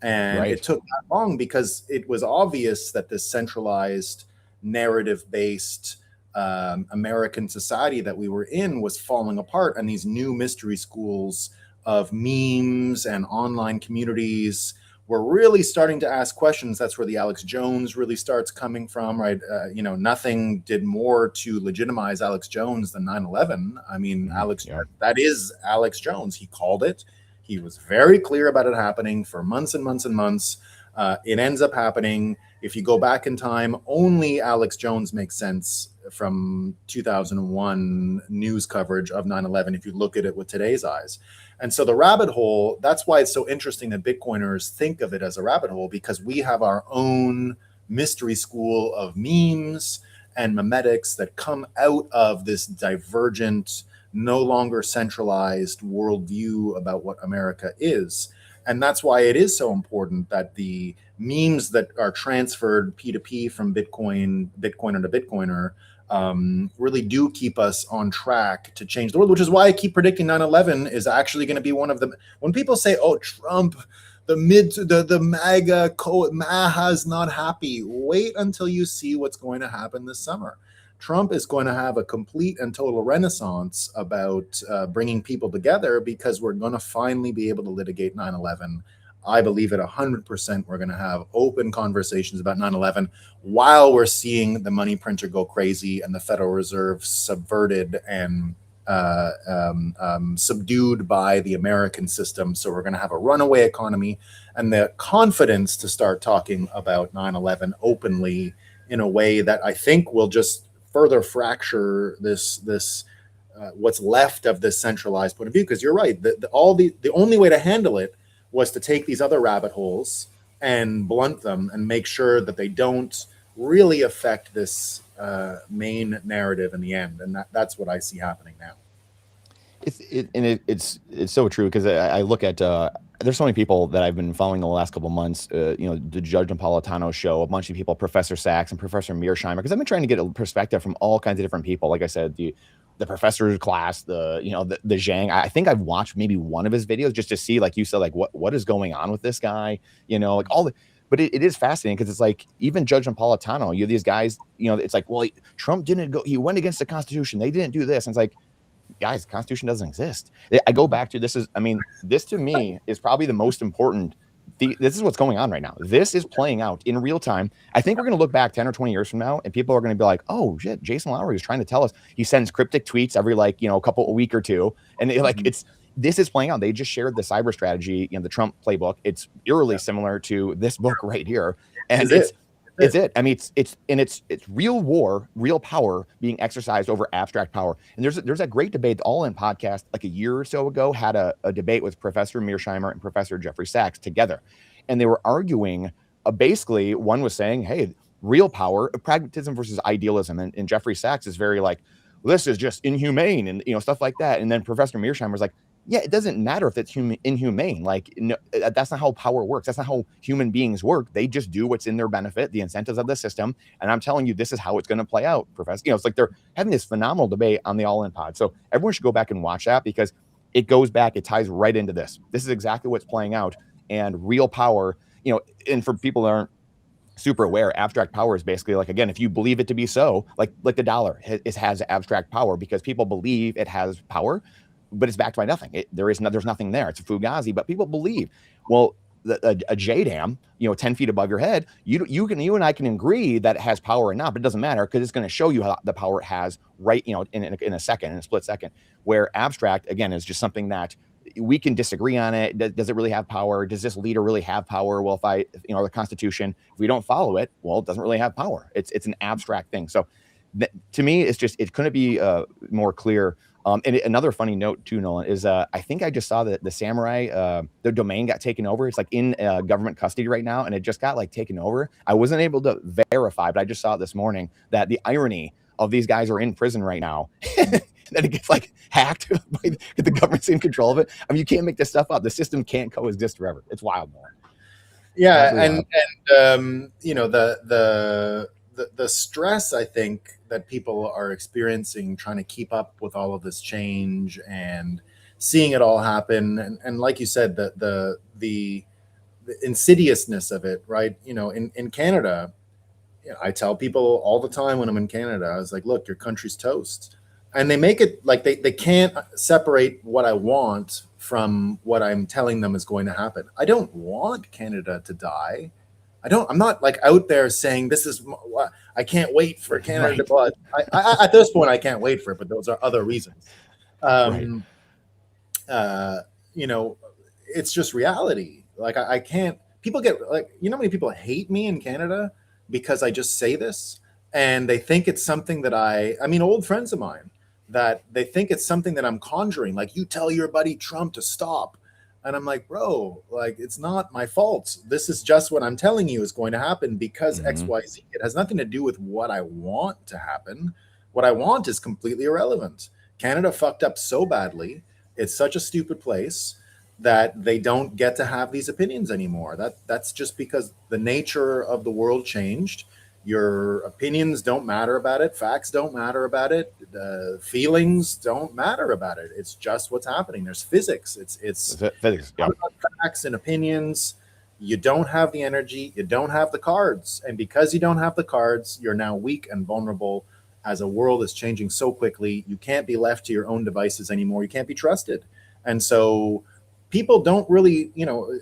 And it took that long because it was obvious that this centralized narrative-based American society that we were in was falling apart, and these new mystery schools of memes and online communities were really starting to ask questions. That's where the Alex Jones really starts coming from, right? Nothing did more to legitimize Alex Jones than 9/11. I mean, that is Alex Jones. He called it. He was very clear about it happening for months and months and months. It ends up happening. If you go back in time, only Alex Jones makes sense from 2001 news coverage of 9/11 if you look at it with today's eyes. And so the rabbit hole, that's why it's so interesting that Bitcoiners think of it as a rabbit hole, because we have our own mystery school of memes and memetics that come out of this divergent, no longer centralized worldview about what America is. And that's why it is so important that the memes that are transferred P2P from Bitcoiner to Bitcoiner really do keep us on track to change the world, which is why I keep predicting 9/11 is actually going to be one of them. When people say, oh, Trump, the MAHA's not happy, wait until you see what's going to happen this summer. Trump is going to have a complete and total renaissance about bringing people together, because we're going to finally be able to litigate 9/11. I believe at 100% we're going to have open conversations about 9/11 while we're seeing the money printer go crazy and the Federal Reserve subverted and subdued by the American system. So we're going to have a runaway economy, and the confidence to start talking about 9/11 openly in a way that I think will just further fracture this what's left of this centralized point of view. Because you're right, the only way to handle it was to take these other rabbit holes and blunt them and make sure that they don't really affect this main narrative in the end. And that's what I see happening now. It's so true, because I look at there's so many people that I've been following the last couple of months. The Judge Napolitano show, a bunch of people, Professor Sachs and Professor Mearsheimer, because I've been trying to get a perspective from all kinds of different people. Like I said, the professor's class, the Zhang. I think I've watched maybe one of his videos just to see, like you said, like what is going on with this guy. Like all the. But it is fascinating, because it's like even Judge Napolitano, you have these guys. It's like, well, Trump didn't go. He went against the Constitution. They didn't do this. And it's like, guys, the Constitution doesn't exist. I go back to this to me is probably the most important. This is what's going on right now. This is playing out in real time. I think we're going to look back 10 or 20 years from now, and people are going to be like, oh shit, Jason Lowery was trying to tell us. He sends cryptic tweets every a week or two. And this is playing out. They just shared the cyber strategy, the Trump playbook. It's eerily similar to this book right here. And it's it. I mean, it's real war, real power being exercised over abstract power. And there's a great debate. The All In podcast, like a year or so ago, had a debate with Professor Mearsheimer and Professor Jeffrey Sachs together, and they were arguing. Basically, one was saying, "Hey, real power, pragmatism versus idealism," and Jeffrey Sachs is very like, "This is just inhumane," and stuff like that. And then Professor Mearsheimer was like, yeah, it doesn't matter if it's inhumane. Like, no, that's not how power works. That's not how human beings work. They just do what's in their benefit, the incentives of the system. And I'm telling you, this is how it's going to play out, Professor. It's like they're having this phenomenal debate on the All In pod. So everyone should go back and watch that, because it goes back, it ties right into this. This is exactly what's playing out. And real power, and for people that aren't super aware, abstract power is basically like, again, if you believe it to be so, like the dollar has abstract power because people believe it has power, but it's backed by nothing. There's nothing there. It's a fugazi, but people believe. Well, a JDAM, 10 feet above your head, you and I can agree that it has power or not, but it doesn't matter, because it's going to show you how the power it has right, in a second, in a split second. Where abstract, again, is just something that we can disagree on it. Does it really have power? Does this leader really have power? Well, if the Constitution, if we don't follow it, well, it doesn't really have power. It's an abstract thing. So to me, it couldn't be more clear. And another funny note too, Nolan, is I think I just saw that the Samurai, their domain got taken over. It's like in government custody right now, and it just got taken over. I wasn't able to verify, but I just saw it this morning that the irony of these guys are in prison right now. That it gets hacked by the government's in control of it. I mean, you can't make this stuff up. The system can't coexist forever. It's wild, man. Yeah, and the stress, I think, that people are experiencing trying to keep up with all of this change and seeing it all happen, and like you said, the insidiousness of it, right? In Canada, I tell people all the time when I'm in Canada, I was like, look, your country's toast. And they make it like they can't separate what I want from what I'm telling them is going to happen. I don't want Canada to die. I'm not out there saying this is what I can't wait for Canada, but I at this point I can't wait for it. But those are other reasons. It's just reality. I can't. People get how many people hate me in Canada because I just say this, and they think it's something that old friends of mine, that they think it's something that I'm conjuring. Like, you tell your buddy Trump to stop. And I'm like, bro, it's not my fault. This is just what I'm telling you is going to happen because XYZ. It has nothing to do with what I want to happen. What I want is completely irrelevant. Canada fucked up so badly. It's such a stupid place that they don't get to have these opinions anymore. That's just because the nature of the world changed. Your opinions don't matter about it. Facts don't matter about it. Feelings don't matter about it. It's just what's happening. There's physics. It's physics. Yeah. Facts and opinions. You don't have the energy. You don't have the cards. And because you don't have the cards, you're now weak and vulnerable. As a world is changing so quickly, you can't be left to your own devices anymore. You can't be trusted. And so people don't really,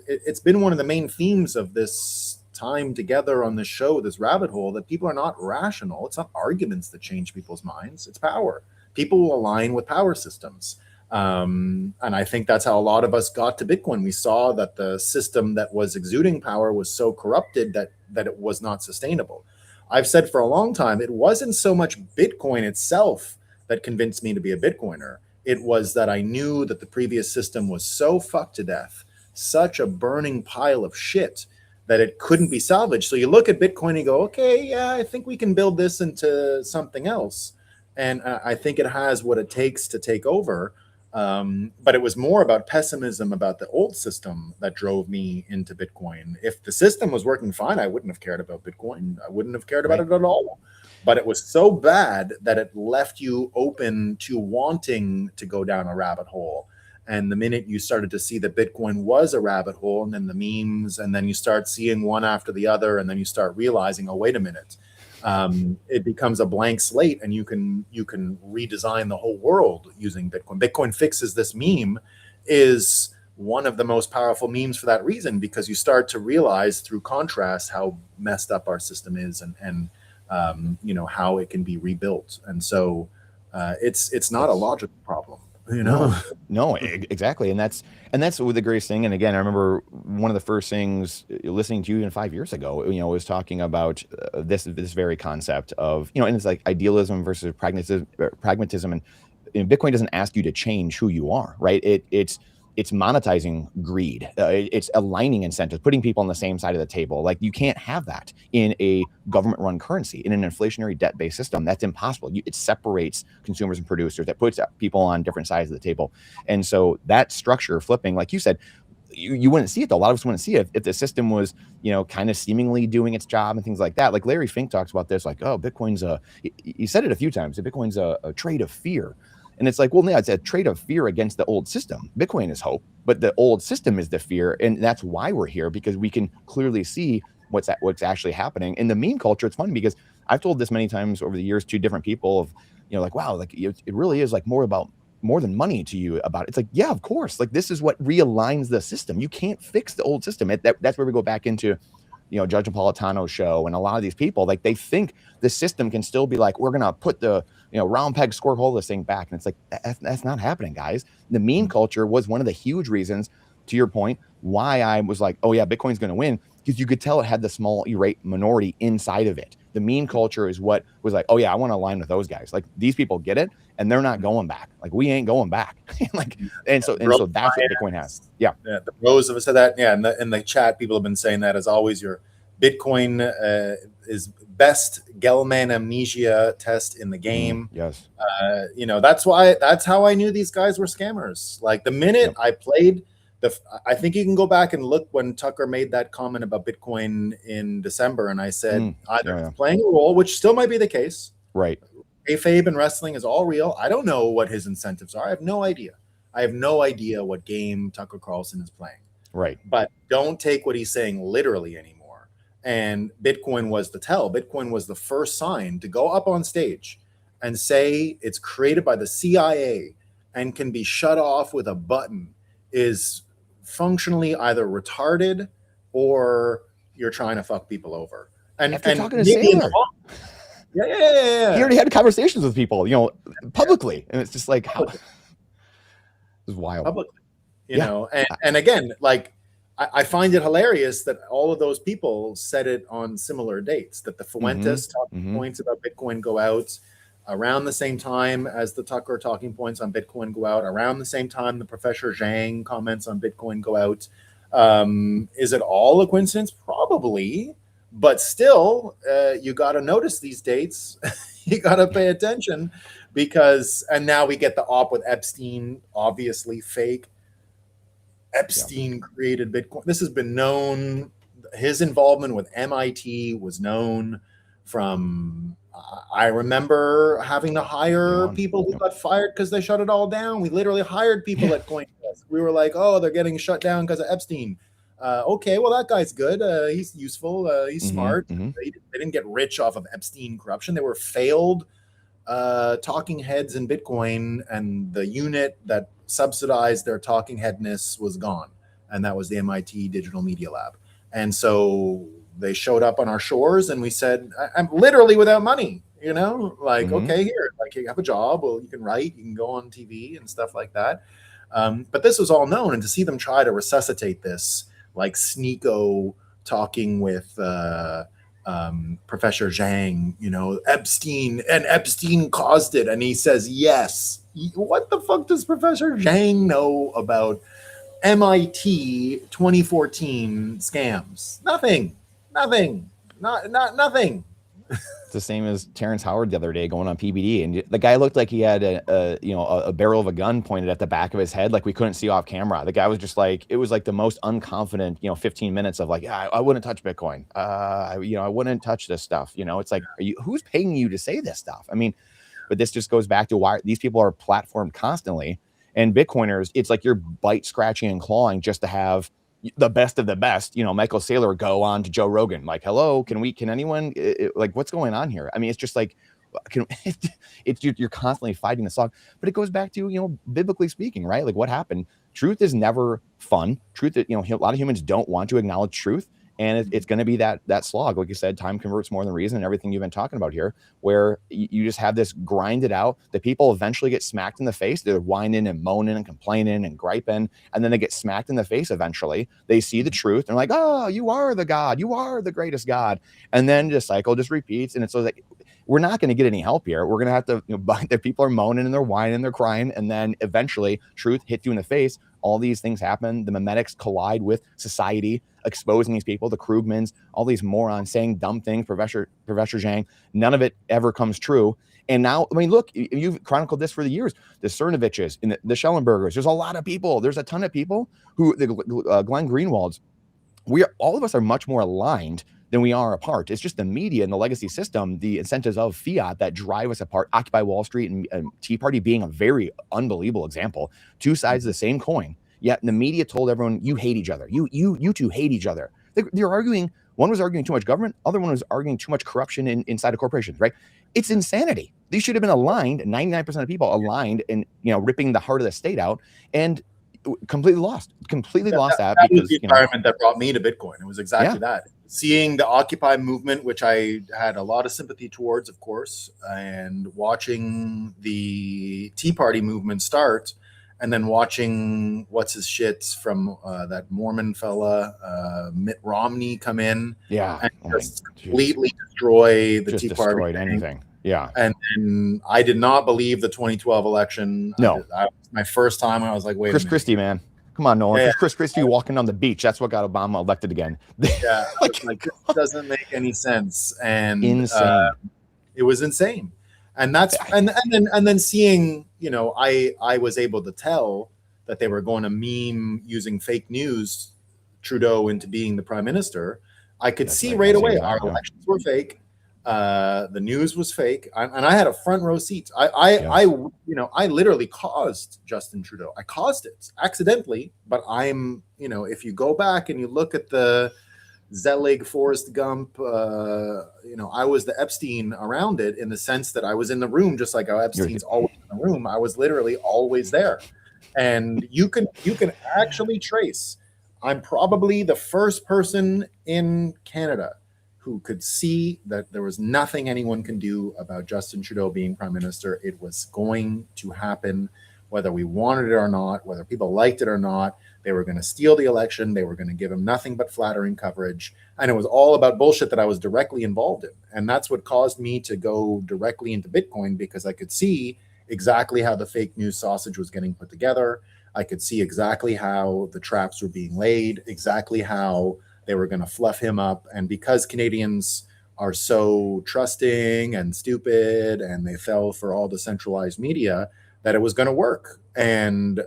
it's been one of the main themes of this time together on this show, this rabbit hole, that people are not rational. It's not arguments that change people's minds. It's power. People will align with power systems. And I think that's how a lot of us got to Bitcoin. We saw that the system that was exuding power was so corrupted that it was not sustainable. I've said for a long time, it wasn't so much Bitcoin itself that convinced me to be a Bitcoiner. It was that I knew that the previous system was so fucked to death, such a burning pile of shit, that it couldn't be salvaged. So you look at Bitcoin and you go, okay, yeah, I think we can build this into something else. And I think it has what it takes to take over. But it was more about pessimism about the old system that drove me into Bitcoin. If the system was working fine, I wouldn't have cared about Bitcoin. I wouldn't have cared about it at all. But it was so bad that it left you open to wanting to go down a rabbit hole. And the minute you started to see that Bitcoin was a rabbit hole, and then the memes, and then you start seeing one after the other, and then you start realizing, oh, wait a minute, it becomes a blank slate, and you can redesign the whole world using Bitcoin. Bitcoin fixes this meme is one of the most powerful memes for that reason, because you start to realize through contrast how messed up our system is, and how it can be rebuilt. And so it's not a logical problem. No, exactly. And that's the greatest thing. And again, I remember one of the first things listening to you even 5 years ago, was talking about this very concept of, and it's like idealism versus pragmatism. And Bitcoin doesn't ask you to change who you are, right? It's monetizing greed. It's aligning incentives, putting people on the same side of the table. Like, you can't have that in a government-run currency, in an inflationary debt-based system. That's impossible. It separates consumers and producers. That puts people on different sides of the table. And so that structure flipping, like you said, you wouldn't see it though. A lot of us wouldn't see it if the system was, kind of seemingly doing its job and things like that. Like Larry Fink talks about this, like, oh, Bitcoin's he said it a few times, that Bitcoin's a trade of fear. And it's like, well, yeah, it's a trade of fear against the old system. Bitcoin is hope, but the old system is the fear. And that's why we're here, because we can clearly see what's actually happening. In the meme culture, it's funny because I've told this many times over the years to different people of, like, wow, like it really is like more than money to you about it. It's like, yeah, of course. Like, this is what realigns the system. You can't fix the old system. That's where we go back into, Judge Napolitano's show, and a lot of these people, like, they think the system can still be like, we're going to put the, round peg square hole this thing back. And it's like, that's not happening, guys. The meme culture was one of the huge reasons, to your point, why I was like, oh yeah, Bitcoin's going to win, because you could tell it had the small irate minority inside of it. The meme culture is what was like, oh yeah, I want to align with those guys. Like, these people get it, and they're not going back. Like, we ain't going back. Like, and so that's what Bitcoin has. Yeah. The pros of it said that. Yeah. In the chat, people have been saying that, as always, your Bitcoin is best Gell-Mann amnesia test in the game. Yes. That's how I knew these guys were scammers. Like, the minute I played I think you can go back and look when Tucker made that comment about Bitcoin in December, and I said either playing a role, which still might be the case. Right. Kayfabe and wrestling is all real. I don't know what his incentives are. I have no idea. I have no idea what game Tucker Carlson is playing. Right. But don't take what he's saying literally anymore. And Bitcoin was the tell. Bitcoin was the first sign to go up on stage and say it's created by the CIA and can be shut off with a button is functionally either retarded or you're trying to fuck people over. And after talking to Sailor. Yeah. He already had conversations with people, publicly. And it's just like, how this is wild. Publicly, and again, like, I find it hilarious that all of those people said it on similar dates, that the Fuentes talking points about Bitcoin go out around the same time as the Tucker talking points on Bitcoin go out, around the same time the Professor Zhang comments on Bitcoin go out. Is it all a coincidence? Probably, but still, you got to notice these dates. You got to pay attention, and now we get the op with Epstein, obviously fake. Epstein created Bitcoin. This has been known. His involvement with MIT was known from I remember having to hire people who got fired because they shut it all down. We literally hired people at CoinDesk. We were like, oh, they're getting shut down because of Epstein. Okay, well, that guy's good. He's useful. He's smart. They didn't get rich off of Epstein corruption. They were failed talking heads in Bitcoin, and the unit that subsidized their talking headness was gone. And that was the MIT Digital Media Lab. And so they showed up on our shores, and we said, I'm literally without money, you know, like, okay, here, like, you have a job. Well, you can write, you can go on TV and stuff like that. But this was all known. And to see them try to resuscitate this, like Sneeko talking with Professor Zhang, you know, Epstein caused it. And he says, yes. What the fuck does Professor Zhang know about MIT 2014 scams? Nothing. Nothing. Nothing. It's the same as Terrence Howard the other day going on PBD, and the guy looked like he had a barrel of a gun pointed at the back of his head, like we couldn't see off camera. The guy was just like, it was like the most unconfident, 15 minutes of like, yeah, I wouldn't touch Bitcoin. I wouldn't touch this stuff. It's like, who's paying you to say this stuff? I mean, but this just goes back to why these people are platformed constantly, and Bitcoiners, it's like you're bite scratching and clawing just to have the best of the best, Michael Saylor go on to Joe Rogan, like, hello, can anyone, like, what's going on here? I mean, it's just like, you're constantly fighting the slog, but it goes back to, biblically speaking, right? Like, what happened? Truth is never fun. Truth, a lot of humans don't want to acknowledge truth. And it's going to be that slog, like you said, time converts more than reason, and everything you've been talking about here, where you just have this grinded out that people eventually get smacked in the face. They're whining and moaning and complaining and griping, and then they get smacked in the face eventually. They see the truth, and they're like, oh, you are the God. You are the greatest God. And then the cycle just repeats, and it's like, we're not going to get any help here. We're going to have to, the people are moaning and they're whining and they're crying, and then eventually truth hits you in the face. All these things happen. The memetics collide with society, exposing these people, the Krugmans, all these morons saying dumb things, Professor Zhang. None of it ever comes true. And now, I mean, look, you've chronicled this for the years. The Cernoviches, and the Schellenbergers. There's a lot of people. There's a ton of people who, Glenn Greenwald's. All of us are much more aligned than we are apart. It's just the media and the legacy system, the incentives of fiat that drive us apart. Occupy Wall Street and Tea Party being a very unbelievable example. Two sides of the same coin. Yet the media told everyone, you hate each other. You two hate each other. They're arguing. One was arguing too much government. Other one was arguing too much corruption inside of corporations, right? It's insanity. These should have been aligned. 99% of people aligned in, ripping the heart of the state out, and completely lost that because was the environment that brought me to Bitcoin. It was exactly that. Seeing the Occupy movement, which I had a lot of sympathy towards, of course, and watching the Tea Party movement start, and then watching what's his shits from that Mormon fella, Mitt Romney, come in, and just completely destroy the Tea Party. Destroyed anything. Yeah. And I did not believe the 2012 election. No. My first time, I was like, wait a minute. Christie, man. Come on, Nolan. Chris Christie walking on the beach. That's what got Obama elected again. Yeah. like this doesn't make any sense. And insane. It was insane. And that's and then seeing, I was able to tell that they were going to meme using fake news Trudeau into being the prime minister. I could see right away our elections were fake. The news was fake, and I had a front row seat. I literally caused Justin Trudeau. I caused it accidentally, but I'm, if you go back and you look at the Zelig, Forrest Gump, I was the Epstein around it, in the sense that I was in the room, just like how Epstein's always in the room. I was literally always there, and you can actually trace. I'm probably the first person in Canada who could see that there was nothing anyone can do about Justin Trudeau being prime minister. It was going to happen, whether we wanted it or not, whether people liked it or not. They were going to steal the election. They were going to give him nothing but flattering coverage. And it was all about bullshit that I was directly involved in. And that's what caused me to go directly into Bitcoin, because I could see exactly how the fake news sausage was getting put together. I could see exactly how the traps were being laid, exactly how they were going to fluff him up. And because Canadians are so trusting and stupid, and they fell for all the centralized media, that it was going to work. And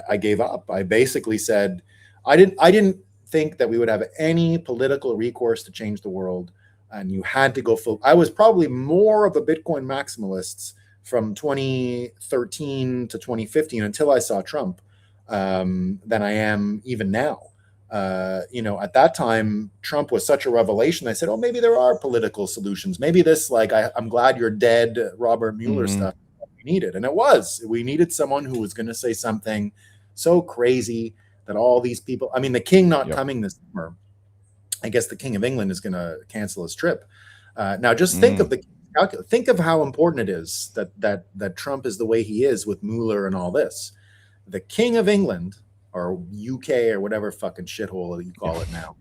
I gave up. I basically said, I didn't think that we would have any political recourse to change the world. and you had to go full. I was probably more of a Bitcoin maximalist from 2013 to 2015 until I saw Trump than I am even now. At that time, Trump was such a revelation. I said, oh, maybe there are political solutions. Maybe this, I'm glad you're dead, Robert Mueller stuff we needed. And it was. We needed someone who was going to say something so crazy that all these people, I mean, the king not coming this summer, I guess the King of England is going to cancel his trip. Now, just think of how important it is that Trump is the way he is with Mueller and all this. The King of England, or UK, or whatever fucking shithole you call it now,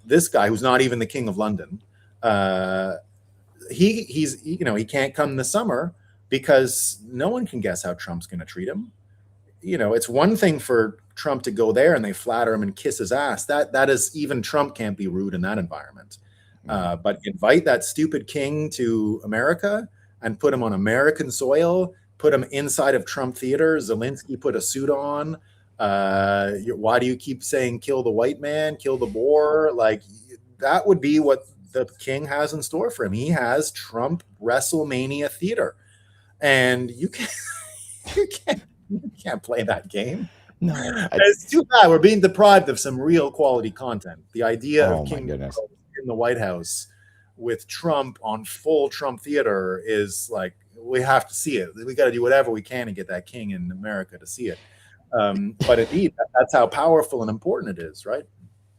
this guy who's not even the King of London, he can't come this summer because no one can guess how Trump's going to treat him. It's one thing for Trump to go there and they flatter him and kiss his ass. That is, even Trump can't be rude in that environment. But invite that stupid king to America and put him on American soil, put him inside of Trump Theater. Zelensky put a suit on. Why do you keep saying kill the white man, kill the Boer? Like, that would be what the king has in store for him. He has Trump WrestleMania theater, and you can't play that game. No, it's too bad. We're being deprived of some real quality content. The idea of King in the White House with Trump on full Trump theater is like, we have to see it. We got to do whatever we can to get that king in America to see it. But indeed, that's how powerful and important it is, right?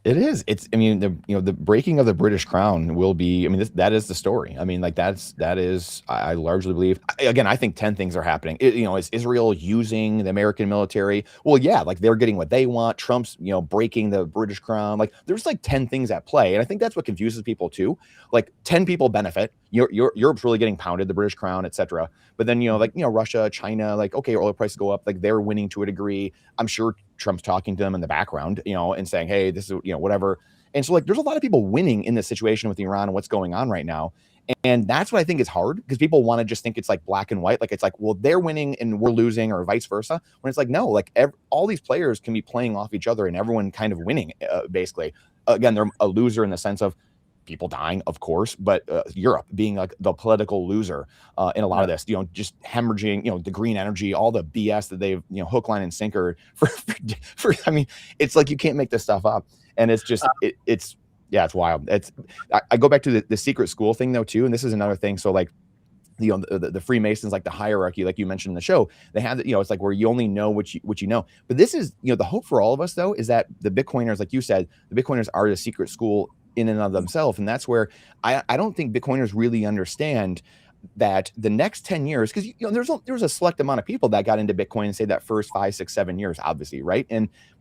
It is. It's. I mean, the breaking of the British crown will be. I mean, that is the story. I mean, like that is. I largely believe. Again, I think 10 things are happening. Is Israel using the American military? Well, yeah, like they're getting what they want. Trump's, breaking the British crown. Like there's like 10 things at play, and I think that's what confuses people too. Like 10 people benefit. Europe's really getting pounded, the British crown, etc. But then Russia, China, like okay, oil prices go up. Like they're winning to a degree. I'm sure Trump's talking to them in the background, and saying, hey, this is, whatever. And so like, there's a lot of people winning in this situation with Iran and what's going on right now. And that's what I think is hard, because people want to just think it's like black and white. Like, it's like, well, they're winning and we're losing, or vice versa. When it's like, no, like all these players can be playing off each other and everyone kind of winning, basically. Again, they're a loser in the sense of people dying, of course, but Europe being like the political loser in a lot of this, just hemorrhaging, the green energy, all the BS that they've, hook, line, and sinker for I mean, it's like, you can't make this stuff up. And it's just, it's wild. I go back to the secret school thing though, too. And this is another thing. So like, the Freemasons, like the hierarchy, like you mentioned in the show, they have, it's like where you only know what you know. But this is, the hope for all of us though, is that the Bitcoiners, like you said, the Bitcoiners are the secret school in and of themselves. And that's where I don't think Bitcoiners really understand that the next 10 years, because there's a select amount of people that got into Bitcoin and say that first 5, 6, 7 years, obviously, right?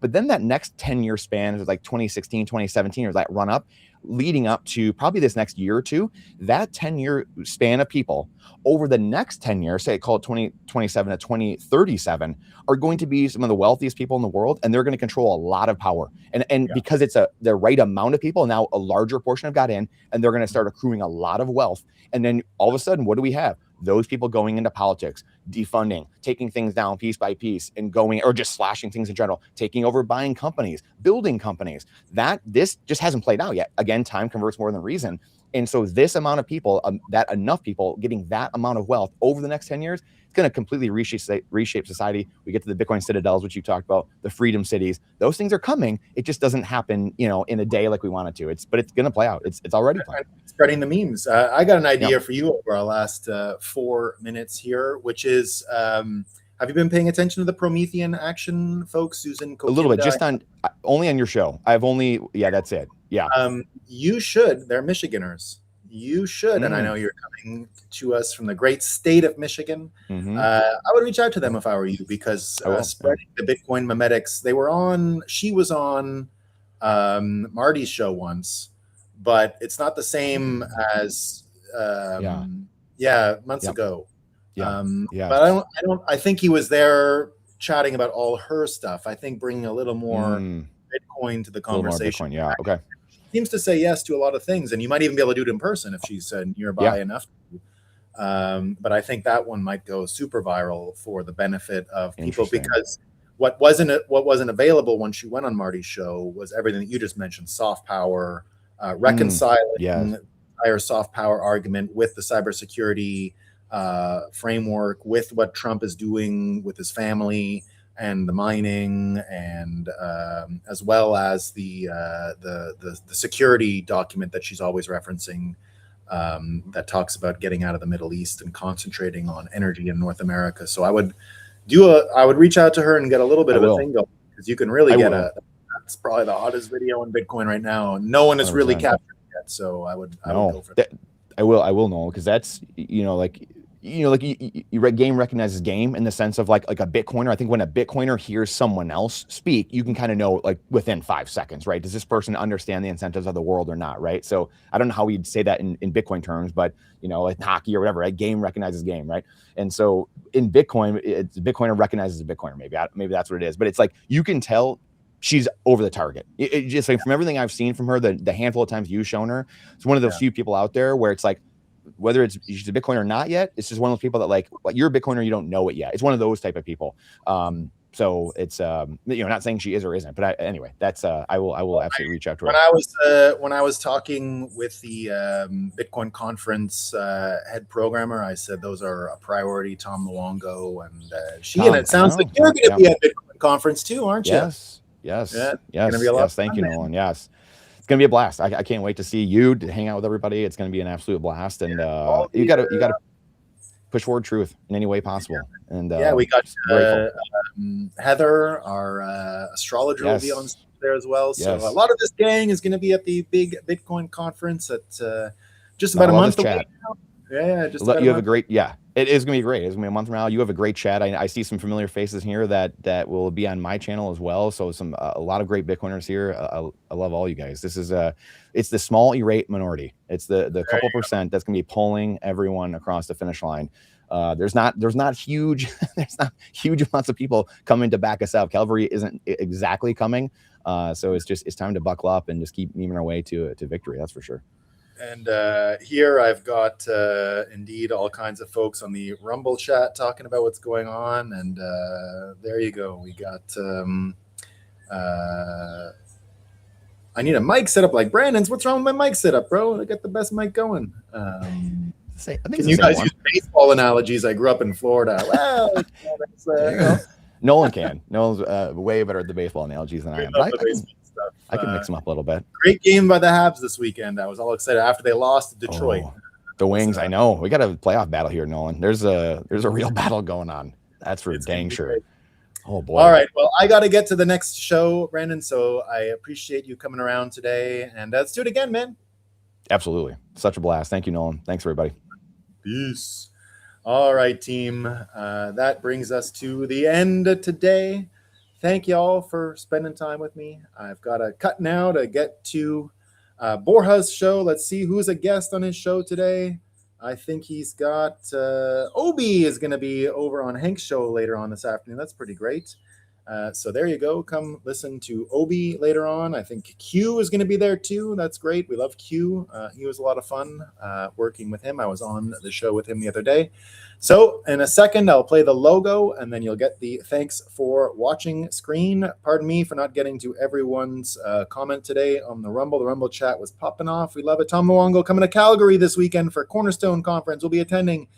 But then that next 10-year span is like 2016, 2017, or that run up leading up to probably this next year or two, that 10-year span of people over the next 10 years, say call it 2027 to 2037, are going to be some of the wealthiest people in the world, and they're going to control a lot of power. And because it's the right amount of people, now a larger portion have got in, and they're going to start accruing a lot of wealth. And then all of a sudden, what do we have? Those people going into politics, defunding, taking things down piece by piece, and going, or just slashing things in general, taking over, buying companies, building companies. This just hasn't played out yet. Again, time converts more than reason. And so this amount of people, that enough people getting that amount of wealth over the next 10 years, it's going to completely reshape society. We get to the Bitcoin citadels, which you talked about, the freedom cities. Those things are coming. It just doesn't happen, in a day like we want it to. But it's going to play out. It's already playing. Spreading the memes. I got an idea for you over our last 4 minutes here, which is, have you been paying attention to the Promethean action, folks? Susan Kokinda? A little bit, just only on your show. That's it. Yeah. You should. They're Michiganders. You should. And I know you're coming to us from the great state of Michigan. I would reach out to them if I were you, because spreading the Bitcoin memetics, she was on Marty's show once, but it's not the same as months ago. But I think he was there chatting about all her stuff. I think bringing a little more Bitcoin to the conversation. Bitcoin, okay. Seems to say yes to a lot of things, and you might even be able to do it in person if she's nearby enough. But I think that one might go super viral for the benefit of people, because what wasn't available when she went on Marty's show was everything that you just mentioned: soft power, reconciling yes. the entire soft power argument with the cybersecurity framework, with what Trump is doing with his family and the mining, and as well as the security document that she's always referencing, that talks about getting out of the Middle East and concentrating on energy in North America. So I would reach out to her and get a little bit of a thing going, because you can really get that's probably the hottest video in Bitcoin right now. No one has really 100%. captured it yet. So I would go for that. I will know, because that's, game recognizes game in the sense of like a Bitcoiner. I think when a Bitcoiner hears someone else speak, you can kind of know like within 5 seconds, right? Does this person understand the incentives of the world or not, right? So I don't know how we'd say that in Bitcoin terms, but like hockey or whatever, right? Game recognizes game, right? And so in Bitcoin, Bitcoiner recognizes a Bitcoiner. Maybe that's what it is. But it's like you can tell she's over the target. It just like from everything I've seen from her, the handful of times you've shown her, it's one of those few people out there where it's like, whether she's a Bitcoiner or not yet, it's just one of those people that like you're a Bitcoiner, you don't know it yet. It's one of those type of people. So it's not saying she is or isn't, but anyway, that's I will absolutely reach out to her. When I was talking with the Bitcoin conference head programmer, I said those are a priority, Tom Luongo, and and it sounds like you're going to be at Bitcoin conference too, aren't you? Yes. Thank you, Nolan. Yes. It's gonna be a blast. I can't wait to see you, to hang out with everybody. It's gonna be an absolute blast, and you gotta push forward truth in any way possible. And we got Heather, our astrologer, will be on there as well. So a lot of this gang is going to be at the big Bitcoin conference at just about a month away now. Yeah, just about you have a great it is gonna be great. It's gonna be a month from now. You have a great chat. I see some familiar faces here that will be on my channel as well. So a lot of great Bitcoiners here. I love all you guys. This is it's the small irate minority. It's the couple percent that's gonna be pulling everyone across the finish line. There's not huge amounts of people coming to back us up. Calvary isn't exactly coming. So it's time to buckle up and just keep moving our way to victory. That's for sure. And here I've got indeed all kinds of folks on the Rumble chat talking about what's going on. And there you go. We got I need a mic set up like Brandon's. What's wrong with my mic setup, bro? I got the best mic going. Can you guys use baseball analogies? I grew up in Florida. Well, Nolan can. Nolan's way better at the baseball analogies than I am. I can mix them up a little bit. Great game by the Habs this weekend. I was all excited after they lost to Detroit. The Wings, I know. We got a playoff battle here, Nolan. There's a real battle going on. That's for dang sure. Great. Oh boy. All right. Well, I got to get to the next show, Brandon. So I appreciate you coming around today. And let's do it again, man. Absolutely. Such a blast. Thank you, Nolan. Thanks, everybody. Peace. All right, team. That brings us to the end of today. Thank y'all for spending time with me. I've got a cut now to get to Borja's show. Let's see who's a guest on his show today. I think he's got Obi is going to be over on Hank's show later on this afternoon. That's pretty great. So there you go. Come listen to Obi later on. I think Q is going to be there too. That's great. We love Q. He was a lot of fun working with him. I was on the show with him the other day. So in a second, I'll play the logo and then you'll get the thanks for watching screen. Pardon me for not getting to everyone's comment today on the Rumble. The Rumble chat was popping off. We love it. Tom Luongo coming to Calgary this weekend for Cornerstone Conference. We'll be attending.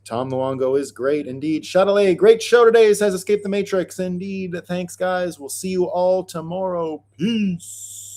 Tom Luongo is great indeed. Chatelet, great show today, says Escape the Matrix. Indeed. Thanks, guys. We'll see you all tomorrow. Peace.